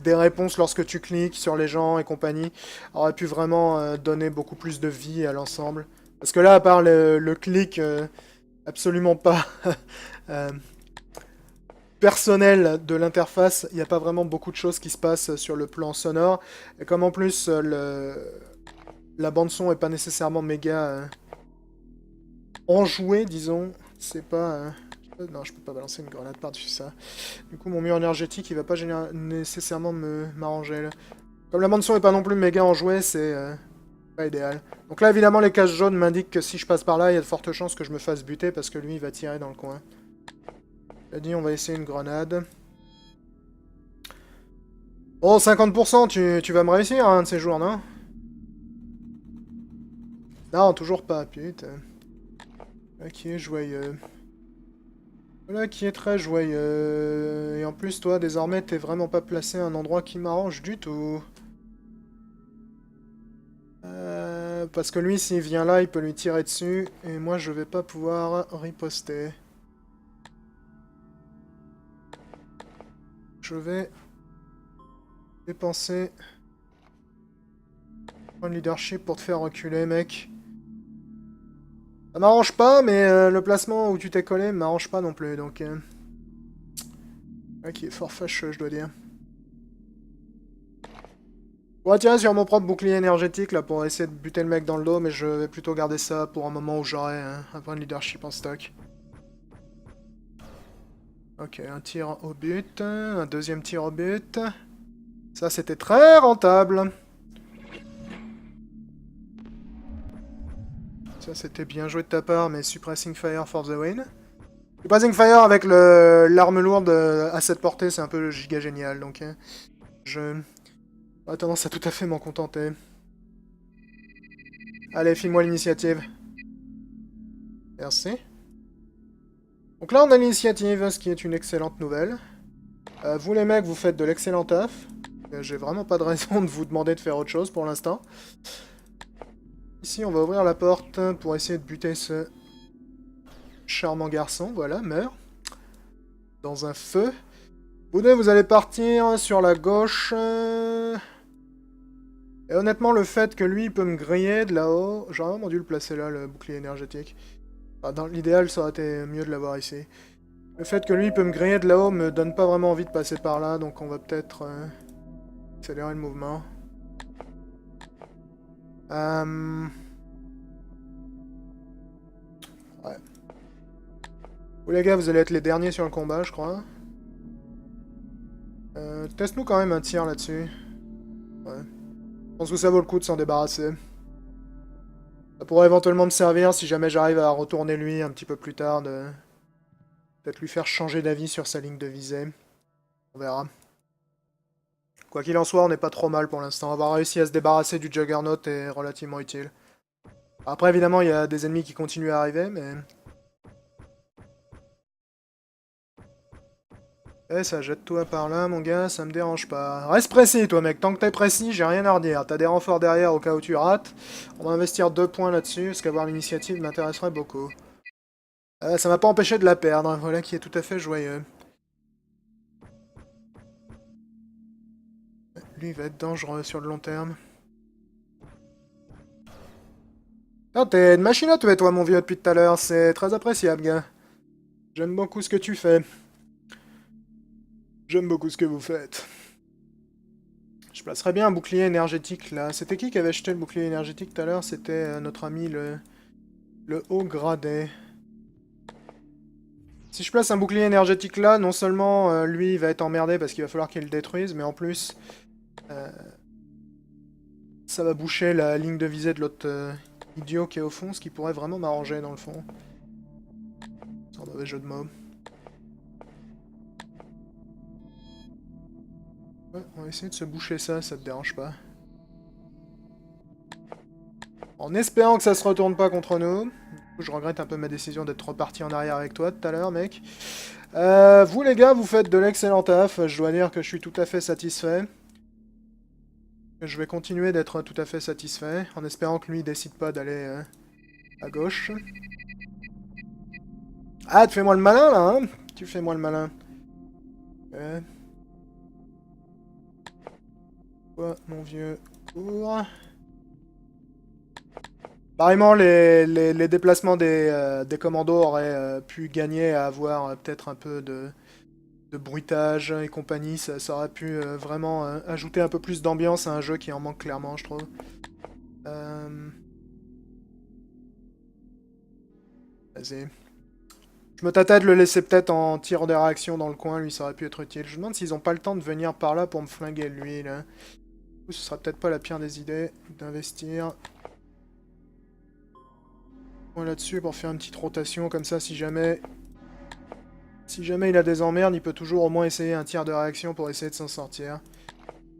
des réponses lorsque tu cliques sur les gens et compagnie, aurait pu vraiment donner beaucoup plus de vie à l'ensemble. Parce que là, à part le clic, absolument pas... personnel de l'interface, il n'y a pas vraiment beaucoup de choses qui se passent sur le plan sonore. Et comme en plus la bande son est pas nécessairement méga enjouée, disons, c'est pas... non, je peux pas balancer une grenade par-dessus ça. Du coup, mon mur énergétique, il va pas nécessairement m'arranger, là. Comme la bande son est pas non plus méga enjouée, c'est pas idéal. Donc là, évidemment, les cases jaunes m'indiquent que si je passe par là, il y a de fortes chances que je me fasse buter parce que lui, il va tirer dans le coin. J'ai dit, on va essayer une grenade. Oh, 50%, tu vas me réussir un de ces jours, non? Non, toujours pas, putain. Là qui est joyeux. Voilà qui est très joyeux. Et en plus, toi, désormais, t'es vraiment pas placé à un endroit qui m'arrange du tout. Parce que lui, s'il vient là, il peut lui tirer dessus. Et moi, je vais pas pouvoir riposter. Je vais dépenser un leadership pour te faire reculer, mec. Ça m'arrange pas, mais le placement où tu t'es collé m'arrange pas non plus, donc... Ouais, qui est fort fâcheux, je dois dire. On va tirer sur mon propre bouclier énergétique, là, pour essayer de buter le mec dans le dos, mais je vais plutôt garder ça pour un moment où j'aurai un point de leadership en stock. Ok, un tir au but, un deuxième tir au but. Ça, c'était très rentable. Ça, c'était bien joué de ta part, mais Suppressing Fire for the win. Suppressing Fire avec l'arme lourde à cette portée, c'est un peu giga génial, donc je... j'aurais tendance à tout à fait m'en contenter. Allez, file-moi l'initiative. Merci. Donc là, on a l'initiative, ce qui est une excellente nouvelle. Vous les mecs, vous faites de l'excellent taf. J'ai vraiment pas de raison de vous demander de faire autre chose pour l'instant. Ici, on va ouvrir la porte pour essayer de buter ce charmant garçon. Voilà, meurt. Dans un feu. Vous deux, vous allez partir sur la gauche. Et honnêtement, le fait que lui, il peut me griller de là-haut... J'aurais vraiment dû le placer là, le bouclier énergétique. Enfin, dans l'idéal, ça aurait été mieux de l'avoir ici. Le fait que lui, il peut me griller de là-haut me donne pas vraiment envie de passer par là, donc on va peut-être accélérer le mouvement. Ouais. Vous les gars, vous allez être les derniers sur le combat, je crois. Teste-nous quand même un tir là-dessus. Ouais. Je pense que ça vaut le coup de s'en débarrasser. Ça pourrait éventuellement me servir si jamais j'arrive à retourner lui un petit peu plus tard, de... peut-être lui faire changer d'avis sur sa ligne de visée. On verra. Quoi qu'il en soit, on n'est pas trop mal pour l'instant. Avoir réussi à se débarrasser du Juggernaut est relativement utile. Après, évidemment, il y a des ennemis qui continuent à arriver, mais... Eh, ça jette-toi par là, mon gars, ça me dérange pas. Reste précis, toi, mec. Tant que t'es précis, j'ai rien à redire. T'as des renforts derrière au cas où tu rates. On va investir 2 points là-dessus, parce qu'avoir l'initiative m'intéresserait beaucoup. Ça m'a pas empêché de la perdre, voilà qui est tout à fait joyeux. Lui, il va être dangereux sur le long terme. Ah, t'es une machine à tuer, toi, mon vieux, depuis tout à l'heure. C'est très appréciable, gars. J'aime beaucoup ce que tu fais. J'aime beaucoup ce que vous faites. Je placerais bien un bouclier énergétique, là. C'était qui avait jeté le bouclier énergétique tout à l'heure? C'était notre ami, le haut gradé. Si je place un bouclier énergétique là, non seulement lui, il va être emmerdé parce qu'il va falloir qu'il le détruise, mais en plus... ça va boucher la ligne de visée de l'autre idiot qui est au fond, ce qui pourrait vraiment m'arranger dans le fond. Sans mauvais jeu de mots. Ouais, on va essayer de se boucher ça, ça te dérange pas. En espérant que ça se retourne pas contre nous. Je regrette un peu ma décision d'être reparti en arrière avec toi tout à l'heure, mec. Vous les gars, vous faites de l'excellent taf. Je dois dire que je suis tout à fait satisfait. Je vais continuer d'être tout à fait satisfait, en espérant que lui décide pas d'aller à gauche. Ah, tu fais moi le malin, là, hein? Tu fais moi le malin. Quoi, mon vieux cours. Pareillement, les déplacements des commandos auraient pu gagner à avoir peut-être un peu de de bruitage et compagnie. Ça aurait pu vraiment ajouter un peu plus d'ambiance à un jeu qui en manque clairement, je trouve. Vas-y. Je me tâtais de le laisser peut-être en tir de réaction dans le coin, lui ça aurait pu être utile. Je me demande s'ils ont pas le temps de venir par là pour me flinguer lui là. Du coup, ce sera peut-être pas la pire des idées d'investir. Là-dessus pour faire une petite rotation comme ça si jamais... Si jamais il a des emmerdes, il peut toujours au moins essayer un tir de réaction pour essayer de s'en sortir.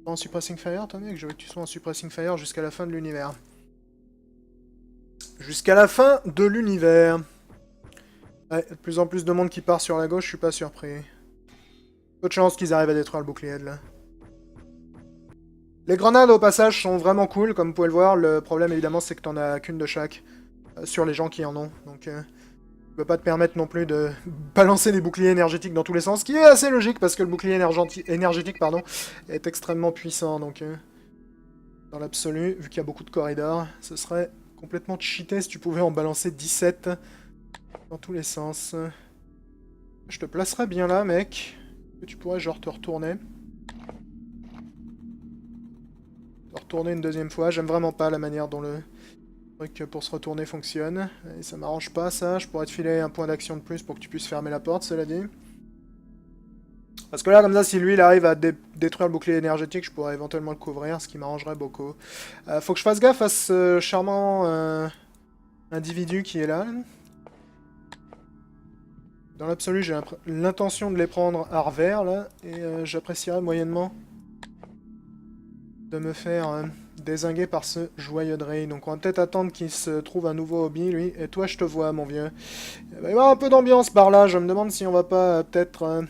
En Suppressing Fire, attendez que je veux que tu sois en Suppressing Fire jusqu'à la fin de l'univers. Jusqu'à la fin de l'univers. Ouais, de plus en plus de monde qui part sur la gauche, je suis pas surpris. Peu de chance qu'ils arrivent à détruire le bouclier de là. Les grenades au passage sont vraiment cool, comme vous pouvez le voir. Le problème évidemment c'est que t'en as qu'une de chaque. Sur les gens qui en ont. Donc tu peux pas te permettre non plus de balancer des boucliers énergétiques dans tous les sens. Ce qui est assez logique parce que le bouclier énergétique pardon, est extrêmement puissant. Donc dans l'absolu, vu qu'il y a beaucoup de corridors, ce serait complètement cheaté si tu pouvais en balancer 17 dans tous les sens. Je te placerais bien là, mec. Que tu pourrais genre te retourner. Te retourner une deuxième fois. J'aime vraiment pas la manière dont le truc pour se retourner fonctionne. Et ça m'arrange pas ça. Je pourrais te filer un point d'action de plus pour que tu puisses fermer la porte, cela dit. Parce que là, comme ça, si lui, il arrive à détruire le bouclier énergétique, je pourrais éventuellement le couvrir, ce qui m'arrangerait beaucoup. Faut que je fasse gaffe à ce charmant individu qui est là. Dans l'absolu, j'ai l'intention de les prendre à revers, là, et j'apprécierais moyennement de me faire dézinguer par ce joyeux Dre. Donc on va peut-être attendre qu'il se trouve un nouveau hobby, lui. Et toi, je te vois, mon vieux. Il va y avoir un peu d'ambiance par là. Je me demande si on va pas peut-être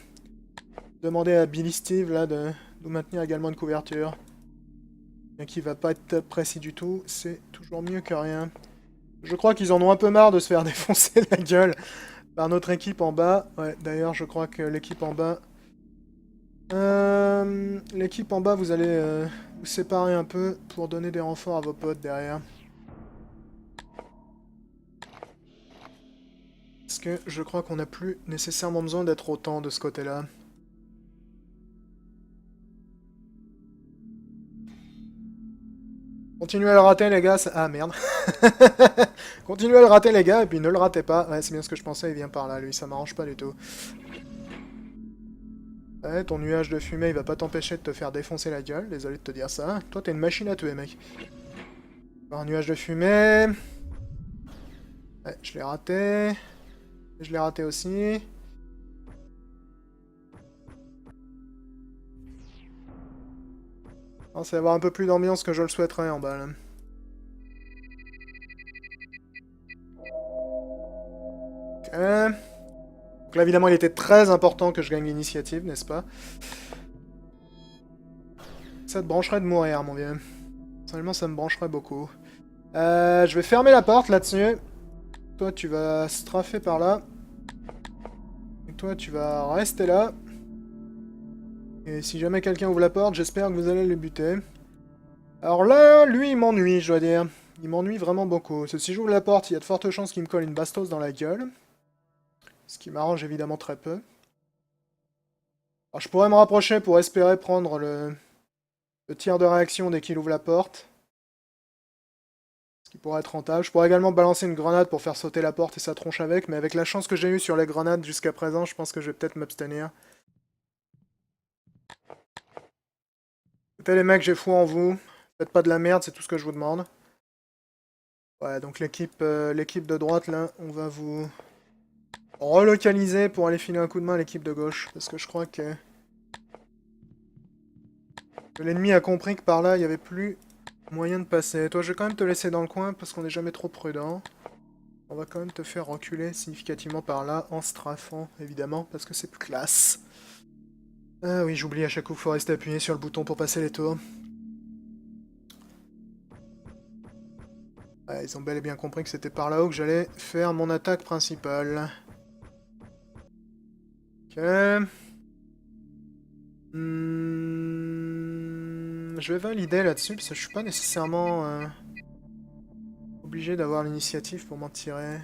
demander à Billy Steve, là, de nous maintenir également une couverture. Bien qu'il va pas être précis du tout, c'est toujours mieux que rien. Je crois qu'ils en ont un peu marre de se faire défoncer la gueule par notre équipe en bas. Ouais, d'ailleurs, je crois que l'équipe en bas... l'équipe en bas, vous allez vous séparer un peu pour donner des renforts à vos potes derrière. Parce que je crois qu'on n'a plus nécessairement besoin d'être autant de ce côté-là. Continuez à le rater, les gars. Ah, merde. Continuez à le rater, les gars, et puis ne le ratez pas. Ouais, c'est bien ce que je pensais, il vient par là, lui. Ça m'arrange pas du tout. Ouais, ton nuage de fumée, il va pas t'empêcher de te faire défoncer la gueule. Désolé de te dire ça. Toi, t'es une machine à tuer, mec. Un nuage de fumée. Ouais, je l'ai raté. Je l'ai raté aussi. On va avoir un peu plus d'ambiance que je le souhaiterais en bas, là. Ok. Donc là, évidemment, il était très important que je gagne l'initiative, n'est-ce pas? Ça te brancherait de mourir, mon vieux. Personnellement, ça me brancherait beaucoup. Je vais fermer la porte là-dessus. Toi, tu vas straffer par là. Et toi, tu vas rester là. Et si jamais quelqu'un ouvre la porte, j'espère que vous allez le buter. Alors là, lui, il m'ennuie, je dois dire. Il m'ennuie vraiment beaucoup. Parce que si j'ouvre la porte, il y a de fortes chances qu'il me colle une bastos dans la gueule. Ce qui m'arrange évidemment très peu. Alors je pourrais me rapprocher pour espérer prendre le tir de réaction dès qu'il ouvre la porte. Ce qui pourrait être rentable. Je pourrais également balancer une grenade pour faire sauter la porte et sa tronche avec, mais avec la chance que j'ai eue sur les grenades jusqu'à présent, je pense que je vais peut-être m'abstenir. Écoutez les mecs, j'ai foi en vous. Faites pas de la merde, c'est tout ce que je vous demande. Ouais, donc l'équipe de droite, là, on va vous relocaliser pour aller filer un coup de main à l'équipe de gauche. Parce que je crois que l'ennemi a compris que par là, il n'y avait plus moyen de passer. Toi, je vais quand même te laisser dans le coin parce qu'on n'est jamais trop prudent. On va quand même te faire reculer significativement par là, en strafant, évidemment, parce que c'est plus classe. Ah oui, j'oublie à chaque coup qu'il faut rester appuyé sur le bouton pour passer les tours. Ouais, ils ont bel et bien compris que c'était par là-haut que j'allais faire mon attaque principale. Ok. Je vais valider là-dessus, parce que je suis pas nécessairement obligé d'avoir l'initiative pour m'en tirer.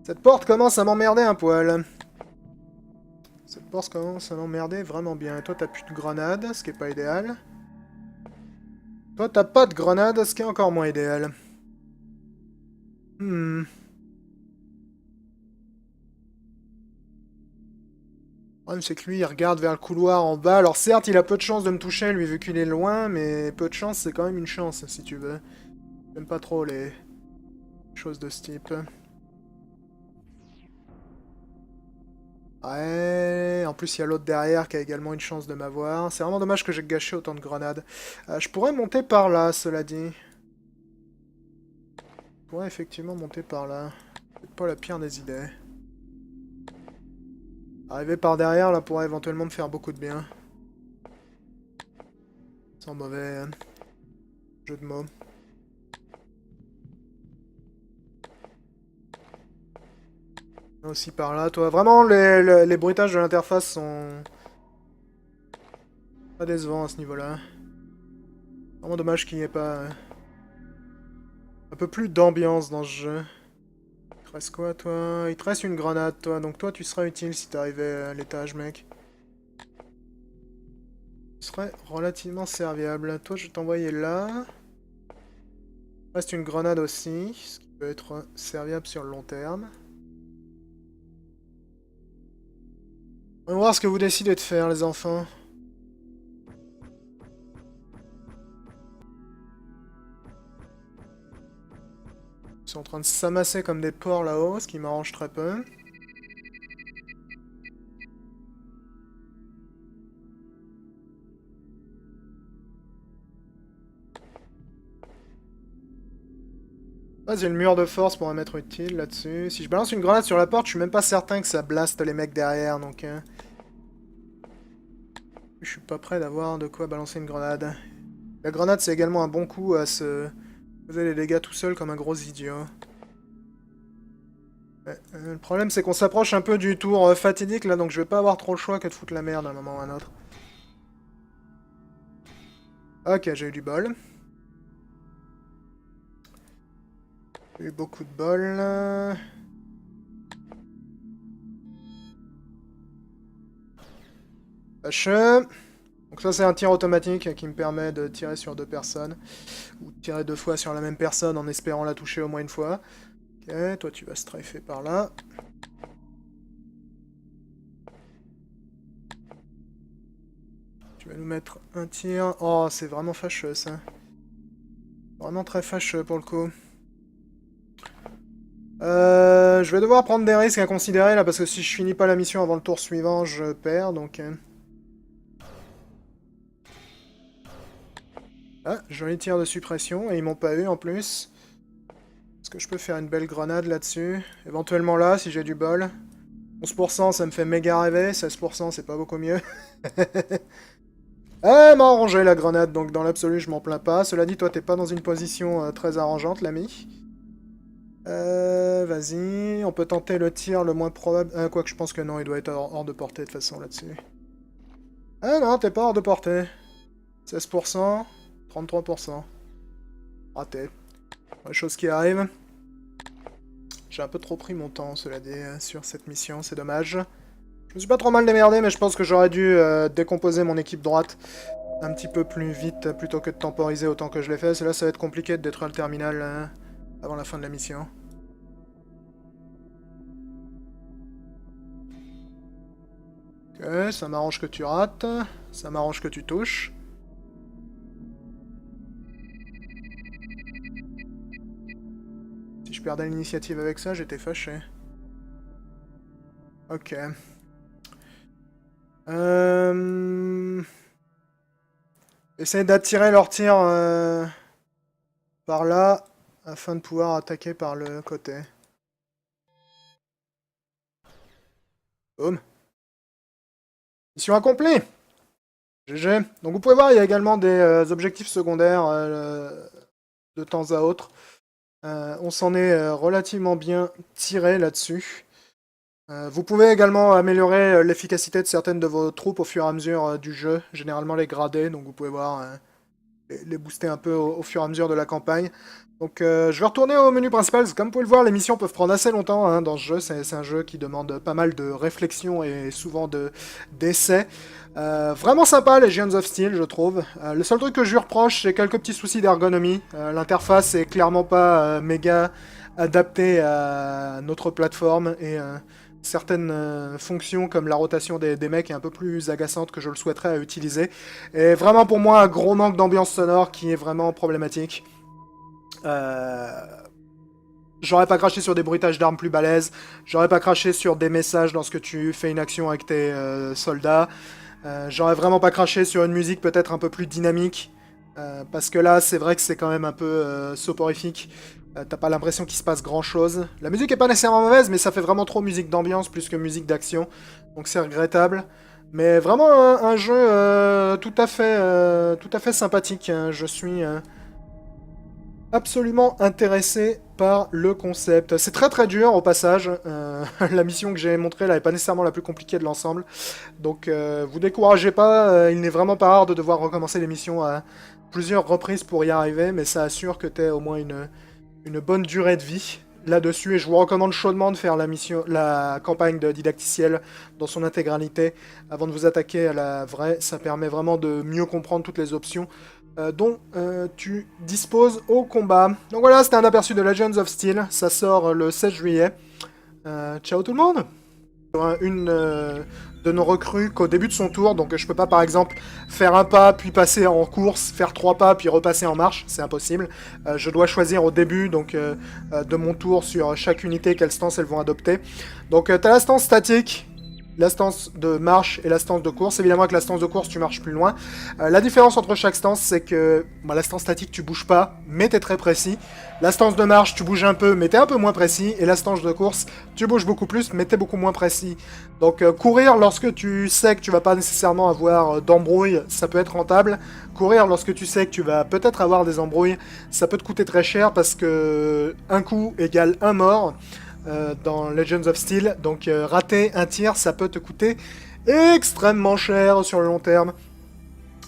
Ça Cette porte commence à m'emmerder un poil. Cette porte commence à m'emmerder vraiment bien. Et toi, t'as plus de grenades, ce qui est pas idéal. Toi, t'as pas de grenades, ce qui est encore moins idéal. Hmm. Le problème, c'est que lui, il regarde vers le couloir en bas. Alors certes, il a peu de chance de me toucher, lui, vu qu'il est loin, mais peu de chance, c'est quand même une chance, si tu veux. J'aime pas trop les choses de ce type. Ouais, en plus il y a l'autre derrière qui a également une chance de m'avoir. C'est vraiment dommage que j'ai gâché autant de grenades. Je pourrais monter par là, cela dit. Je pourrais effectivement monter par là. C'est pas la pire des idées. Arriver par derrière, là, pourrait éventuellement me faire beaucoup de bien. Sans mauvais jeu de mots. Aussi par là, toi. Vraiment, les bruitages de l'interface sont pas décevants à ce niveau-là. Vraiment dommage qu'il n'y ait pas un peu plus d'ambiance dans ce jeu. Il te reste quoi, toi? Il te reste une grenade, toi. Donc toi, tu seras utile si t'arrivais à l'étage, mec. Tu serais relativement serviable. Toi, je vais t'envoyer là. Il reste une grenade aussi, ce qui peut être serviable sur le long terme. On va voir ce que vous décidez de faire, les enfants. Ils sont en train de s'amasser comme des porcs là-haut, ce qui m'arrange très peu. Ah, j'ai le mur de force pour m'être utile là-dessus. Si je balance une grenade sur la porte, je suis même pas certain que ça blaste les mecs derrière, donc... Je suis pas prêt d'avoir de quoi balancer une grenade. La grenade, c'est également un bon coup à se faisait les dégâts tout seul comme un gros idiot. Ouais, le problème, c'est qu'on s'approche un peu du tour fatidique, là, donc je vais pas avoir trop le choix que de foutre la merde à un moment ou à un autre. Ok, j'ai eu du bol. J'ai eu beaucoup de bol. Fâcheux. Donc ça, c'est un tir automatique qui me permet de tirer sur deux personnes. Ou de tirer deux fois sur la même personne en espérant la toucher au moins une fois. Ok, toi tu vas strafer par là. Tu vas nous mettre un tir. Oh, c'est vraiment fâcheux ça. Vraiment très fâcheux pour le coup. Je vais devoir prendre des risques à considérer là parce que si je finis pas la mission avant le tour suivant, je perds donc. Ah, joli tir de suppression et ils m'ont pas eu en plus. Est-ce que je peux faire une belle grenade là-dessus? Éventuellement là, si j'ai du bol. 11%, ça me fait méga rêver. 16%, c'est pas beaucoup mieux. Elle m'a arrangé la grenade, donc dans l'absolu, je m'en plains pas. Cela dit, toi, t'es pas dans une position très arrangeante, l'ami. Vas-y, on peut tenter le tir le moins probable. Quoique je pense que non, il doit être hors de portée de toute façon là-dessus. Ah non, t'es pas hors de portée. 16%, 33%. Raté. Les choses qui arrivent. J'ai un peu trop pris mon temps, cela dit, sur cette mission, c'est dommage. Je me suis pas trop mal démerdé, mais je pense que j'aurais dû décomposer mon équipe droite un petit peu plus vite, plutôt que de temporiser autant que je l'ai fait. Là, ça va être compliqué de détruire le terminal avant la fin de la mission. Ok, ça m'arrange que tu rates. Ça m'arrange que tu touches. Si je perdais l'initiative avec ça, j'étais fâché. Ok. Essaye d'attirer leur tir par là, afin de pouvoir attaquer par le côté. Boum. Mission accomplie! GG. Donc vous pouvez voir, il y a également des objectifs secondaires de temps à autre. On s'en est relativement bien tiré là-dessus. Vous pouvez également améliorer l'efficacité de certaines de vos troupes au fur et à mesure du jeu, généralement les grader, donc vous pouvez voir les booster un peu au fur et à mesure de la campagne. Donc je vais retourner au menu principal, parce que comme vous pouvez le voir, les missions peuvent prendre assez longtemps hein, dans ce jeu. C'est un jeu qui demande pas mal de réflexion et souvent d'essais. Vraiment sympa, Legends of Steel, je trouve. Le seul truc que je lui reproche, c'est quelques petits soucis d'ergonomie. L'interface est clairement pas méga adaptée à notre plateforme et certaines fonctions comme la rotation des mecs est un peu plus agaçante que je le souhaiterais à utiliser. Et vraiment pour moi un gros manque d'ambiance sonore qui est vraiment problématique. J'aurais pas craché sur des bruitages d'armes plus balèzes, j'aurais pas craché sur des messages lorsque tu fais une action avec tes soldats, j'aurais vraiment pas craché sur une musique peut-être un peu plus dynamique, parce que là c'est vrai que c'est quand même un peu soporifique, t'as pas l'impression qu'il se passe grand chose. La musique est pas nécessairement mauvaise, mais ça fait vraiment trop musique d'ambiance plus que musique d'action, donc c'est regrettable. Mais vraiment un jeu tout à fait sympathique, hein. Je suis absolument intéressé par le concept. C'est très très dur au passage. La mission que j'ai montrée là n'est pas nécessairement la plus compliquée de l'ensemble. Donc vous découragez pas, il n'est vraiment pas rare de devoir recommencer les missions à plusieurs reprises pour y arriver, mais ça assure que tu as au moins une bonne durée de vie là-dessus. Et je vous recommande chaudement de faire la campagne de didacticiel dans son intégralité avant de vous attaquer à la vraie. Ça permet vraiment de mieux comprendre toutes les options dont tu disposes au combat. Donc voilà, c'était un aperçu de Legends of Steel. Ça sort le 16 juillet. Ciao tout le monde. Une de nos recrues qu'au début de son tour, donc je peux pas par exemple faire un pas puis passer en course, faire 3 pas puis repasser en marche, c'est impossible. Je dois choisir au début donc de mon tour sur chaque unité quelle stance elles vont adopter. Donc tu as la stance statique, la stance de marche et la stance de course. Évidemment, avec la stance de course, tu marches plus loin. La différence entre chaque stance, c'est que la stance statique, tu bouges pas, mais t'es très précis. La stance de marche, tu bouges un peu, mais t'es un peu moins précis. Et la stance de course, tu bouges beaucoup plus, mais t'es beaucoup moins précis. Donc, courir lorsque tu sais que tu vas pas nécessairement avoir d'embrouille, ça peut être rentable. Courir lorsque tu sais que tu vas peut-être avoir des embrouilles, ça peut te coûter très cher parce que un coup égale un mort. Dans Legends of Steel. Donc rater un tir, ça peut te coûter extrêmement cher sur le long terme.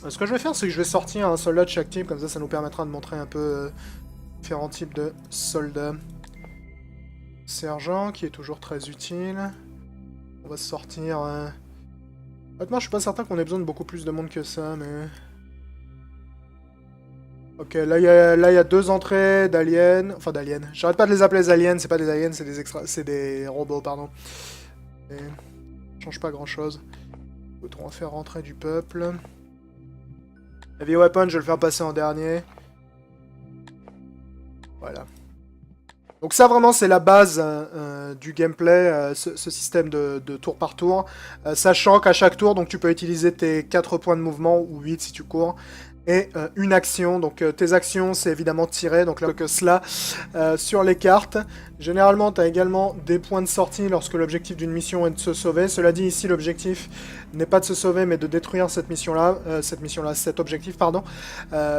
Ce que je vais faire, c'est que je vais sortir un soldat de chaque type, comme ça nous permettra de montrer un peu différents types de soldats. Sergent, qui est toujours très utile. On va sortir... Honnêtement, je suis pas certain qu'on ait besoin de beaucoup plus de monde que ça, mais... Ok, là il y a 2 entrées d'aliens, enfin d'aliens. J'arrête pas de les appeler les aliens, c'est pas des aliens, c'est des robots, pardon. Et ça change pas grand chose. On va faire rentrer du peuple. Heavy Weapon, je vais le faire passer en dernier. Voilà. Donc ça vraiment c'est la base du gameplay, ce système de tour par tour. Sachant qu'à chaque tour, donc tu peux utiliser tes 4 points de mouvement, ou 8 si tu cours. Et une action, donc tes actions c'est évidemment tirer, donc là que cela sur les cartes. Généralement tu as également des points de sortie lorsque l'objectif d'une mission est de se sauver. Cela dit ici l'objectif n'est pas de se sauver mais de détruire cette mission-là, cet objectif pardon.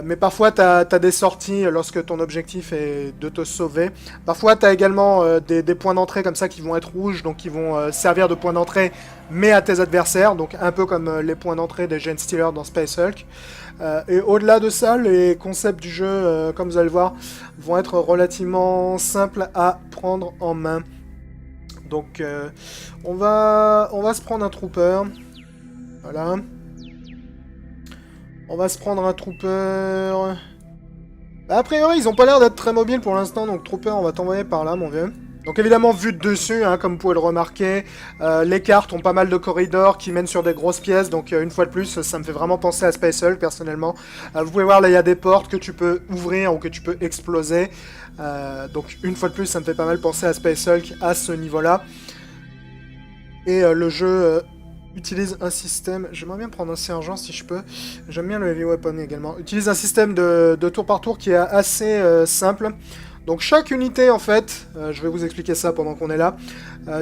Mais parfois tu as des sorties lorsque ton objectif est de te sauver. Parfois tu as également des points d'entrée comme ça qui vont être rouges, donc qui vont servir de points d'entrée mais à tes adversaires, donc un peu comme les points d'entrée des Genestealers dans Space Hulk. Et au-delà de ça, les concepts du jeu, comme vous allez le voir, vont être relativement simples à prendre en main. Donc, on va se prendre un trooper. Voilà. On va se prendre un trooper. A priori, ils ont pas l'air d'être très mobiles pour l'instant, donc trooper, on va t'envoyer par là, mon vieux. Donc évidemment, vu de dessus, hein, comme vous pouvez le remarquer, les cartes ont pas mal de corridors qui mènent sur des grosses pièces, donc une fois de plus, ça me fait vraiment penser à Space Hulk, personnellement. Vous pouvez voir, là, il y a des portes que tu peux ouvrir ou que tu peux exploser. Donc une fois de plus, ça me fait pas mal penser à Space Hulk à ce niveau-là. Et le jeu utilise un système... J'aimerais bien prendre un sergent si je peux. J'aime bien le Heavy Weapon également. Utilise un système de tour par tour qui est assez simple. Donc chaque unité, en fait, je vais vous expliquer ça pendant qu'on est là,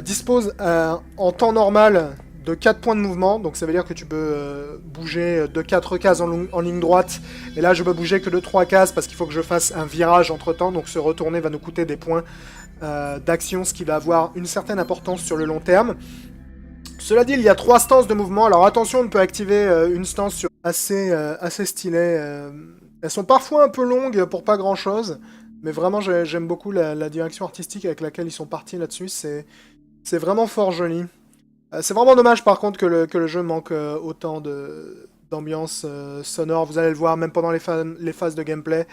dispose en temps normal de 4 points de mouvement. Donc ça veut dire que tu peux bouger de 4 cases en ligne droite. Et là, je peux bouger que de 3 cases parce qu'il faut que je fasse un virage entre-temps. Donc se retourner va nous coûter des points d'action, ce qui va avoir une certaine importance sur le long terme. Cela dit, il y a 3 stances de mouvement. Alors attention, on peut activer une stance sur assez stylée Elles sont parfois un peu longues pour pas grand-chose, mais vraiment j'aime beaucoup la direction artistique avec laquelle ils sont partis là-dessus. C'est vraiment fort joli. C'est vraiment dommage par contre que le jeu manque autant d'ambiance sonore. Vous allez le voir même pendant les phases de gameplay.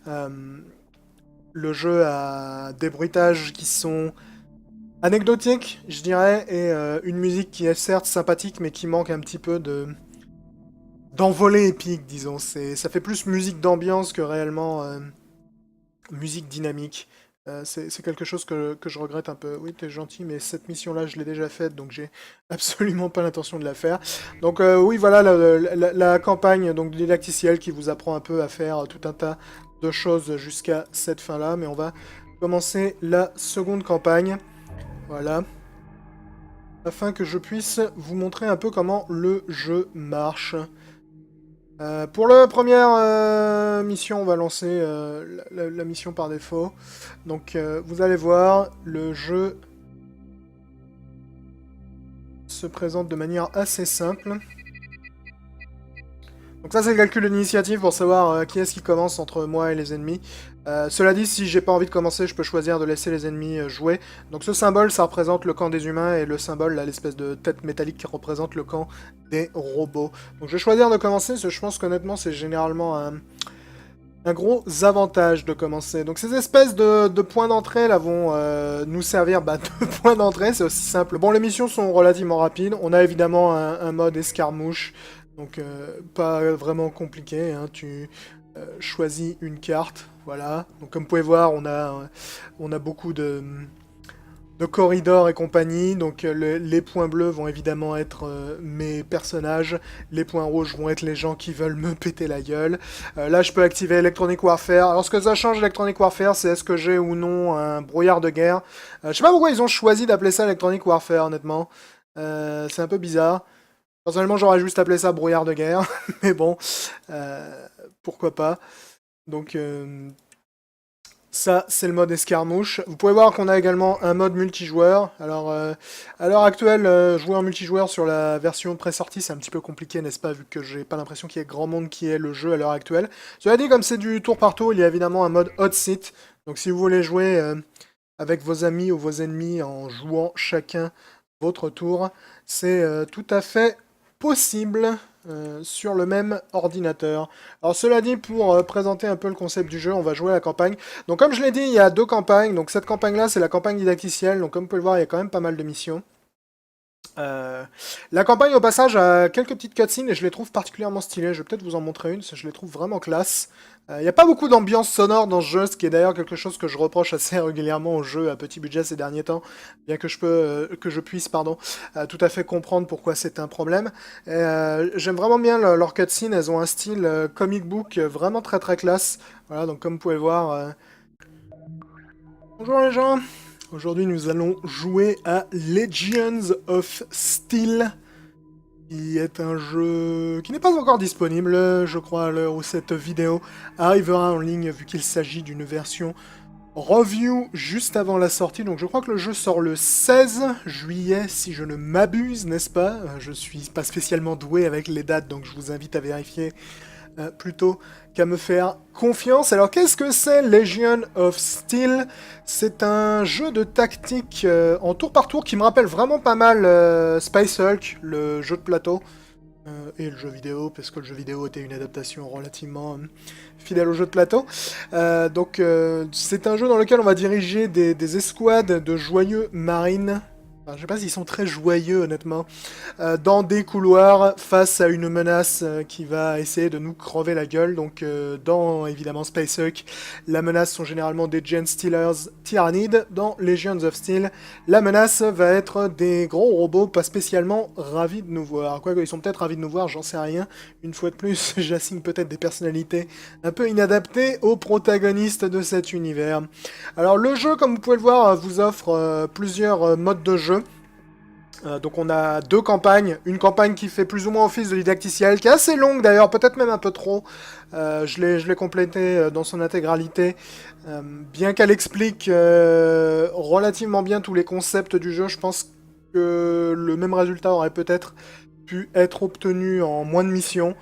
Euh, le jeu a des bruitages qui sont anecdotiques, je dirais, et une musique qui est certes sympathique, mais qui manque un petit peu d'envolée épique, disons. Ça fait plus musique d'ambiance que réellement musique dynamique. C'est quelque chose que je regrette un peu. Oui, t'es gentil, mais cette mission-là, je l'ai déjà faite, donc j'ai absolument pas l'intention de la faire. Donc oui, voilà la campagne donc, du didacticiel qui vous apprend un peu à faire tout un tas de choses jusqu'à cette fin-là. Mais on va commencer la seconde campagne. Voilà. Afin que je puisse vous montrer un peu comment le jeu marche. Pour la première mission, on va lancer la mission par défaut. Donc vous allez voir, le jeu se présente de manière assez simple. Donc ça c'est le calcul d'initiative pour savoir qui est-ce qui commence entre moi et les ennemis. Cela dit, si j'ai pas envie de commencer, je peux choisir de laisser les ennemis jouer. Donc ce symbole, ça représente le camp des humains, et le symbole, là, l'espèce de tête métallique qui représente le camp des robots. Donc je vais choisir de commencer, parce que je pense qu'honnêtement, c'est généralement un gros avantage de commencer. Donc ces espèces de points d'entrée là vont nous servir de points d'entrée, c'est aussi simple. Bon, les missions sont relativement rapides. On a évidemment un mode escarmouche, donc pas vraiment compliqué. Hein. Tu choisis une carte, voilà. Donc comme vous pouvez voir, on a beaucoup de corridors et compagnie. Donc les points bleus vont évidemment être mes personnages, les points rouges vont être les gens qui veulent me péter la gueule. Là je peux activer Electronic Warfare. Alors ce que ça change Electronic Warfare, c'est est-ce que j'ai ou non un brouillard de guerre. Je sais pas pourquoi ils ont choisi d'appeler ça Electronic Warfare honnêtement. C'est un peu bizarre. Personnellement j'aurais juste appelé ça brouillard de guerre, mais bon, pourquoi pas. Donc ça, c'est le mode escarmouche. Vous pouvez voir qu'on a également un mode multijoueur. Alors, à l'heure actuelle, jouer en multijoueur sur la version pré-sortie, c'est un petit peu compliqué, n'est-ce pas, vu que j'ai pas l'impression qu'il y ait grand monde qui ait le jeu à l'heure actuelle. Cela dit, comme c'est du tour par tour, il y a évidemment un mode hot seat. Donc si vous voulez jouer avec vos amis ou vos ennemis en jouant chacun votre tour, c'est tout à fait possible. Sur le même ordinateur. Alors cela dit, pour présenter un peu le concept du jeu, on va jouer à la campagne. Donc comme je l'ai dit, il y a deux campagnes. Donc cette campagne-là, c'est la campagne didacticielle. Donc comme vous pouvez le voir, il y a quand même pas mal de missions. La campagne, au passage, a quelques petites cutscenes et je les trouve particulièrement stylées. Je vais peut-être vous en montrer une, parce que je les trouve vraiment classe. Il n'y a pas beaucoup d'ambiance sonore dans ce jeu, ce qui est d'ailleurs quelque chose que je reproche assez régulièrement aux jeux à petit budget ces derniers temps, bien que je puisse, tout à fait comprendre pourquoi c'est un problème. J'aime vraiment bien leurs cutscenes, elles ont un style comic book vraiment très très classe. Voilà, donc comme vous pouvez le voir... Bonjour les gens! Aujourd'hui, nous allons jouer à Legions of Steel, qui est un jeu qui n'est pas encore disponible, je crois, à l'heure où cette vidéo arrivera en ligne, vu qu'il s'agit d'une version review juste avant la sortie. Donc je crois que le jeu sort le 16 juillet, si je ne m'abuse, n'est-ce pas? Je suis pas spécialement doué avec les dates, donc je vous invite à vérifier plutôt qu'à me faire confiance. Alors qu'est-ce que c'est Legion of Steel? C'est un jeu de tactique en tour par tour qui me rappelle vraiment pas mal Space Hulk, le jeu de plateau, et le jeu vidéo, parce que le jeu vidéo était une adaptation relativement fidèle au jeu de plateau. C'est un jeu dans lequel on va diriger des escouades de joyeux marines. Enfin, je sais pas s'ils sont très joyeux, honnêtement, dans des couloirs face à une menace qui va essayer de nous crever la gueule. Donc, dans évidemment Space Hulk, la menace sont généralement des Gen Stealers tyrannides. Dans Legions of Steel, la menace va être des gros robots pas spécialement ravis de nous voir. Quoique, ils sont peut-être ravis de nous voir, j'en sais rien. Une fois de plus, j'assigne peut-être des personnalités un peu inadaptées aux protagonistes de cet univers. Alors, le jeu, comme vous pouvez le voir, vous offre plusieurs modes de jeu. Donc on a deux campagnes, une campagne qui fait plus ou moins office de didacticiel, qui est assez longue d'ailleurs, peut-être même un peu trop. Je l'ai complétée dans son intégralité, bien qu'elle explique relativement bien tous les concepts du jeu. Je pense que le même résultat aurait peut-être pu être obtenu en moins de missions.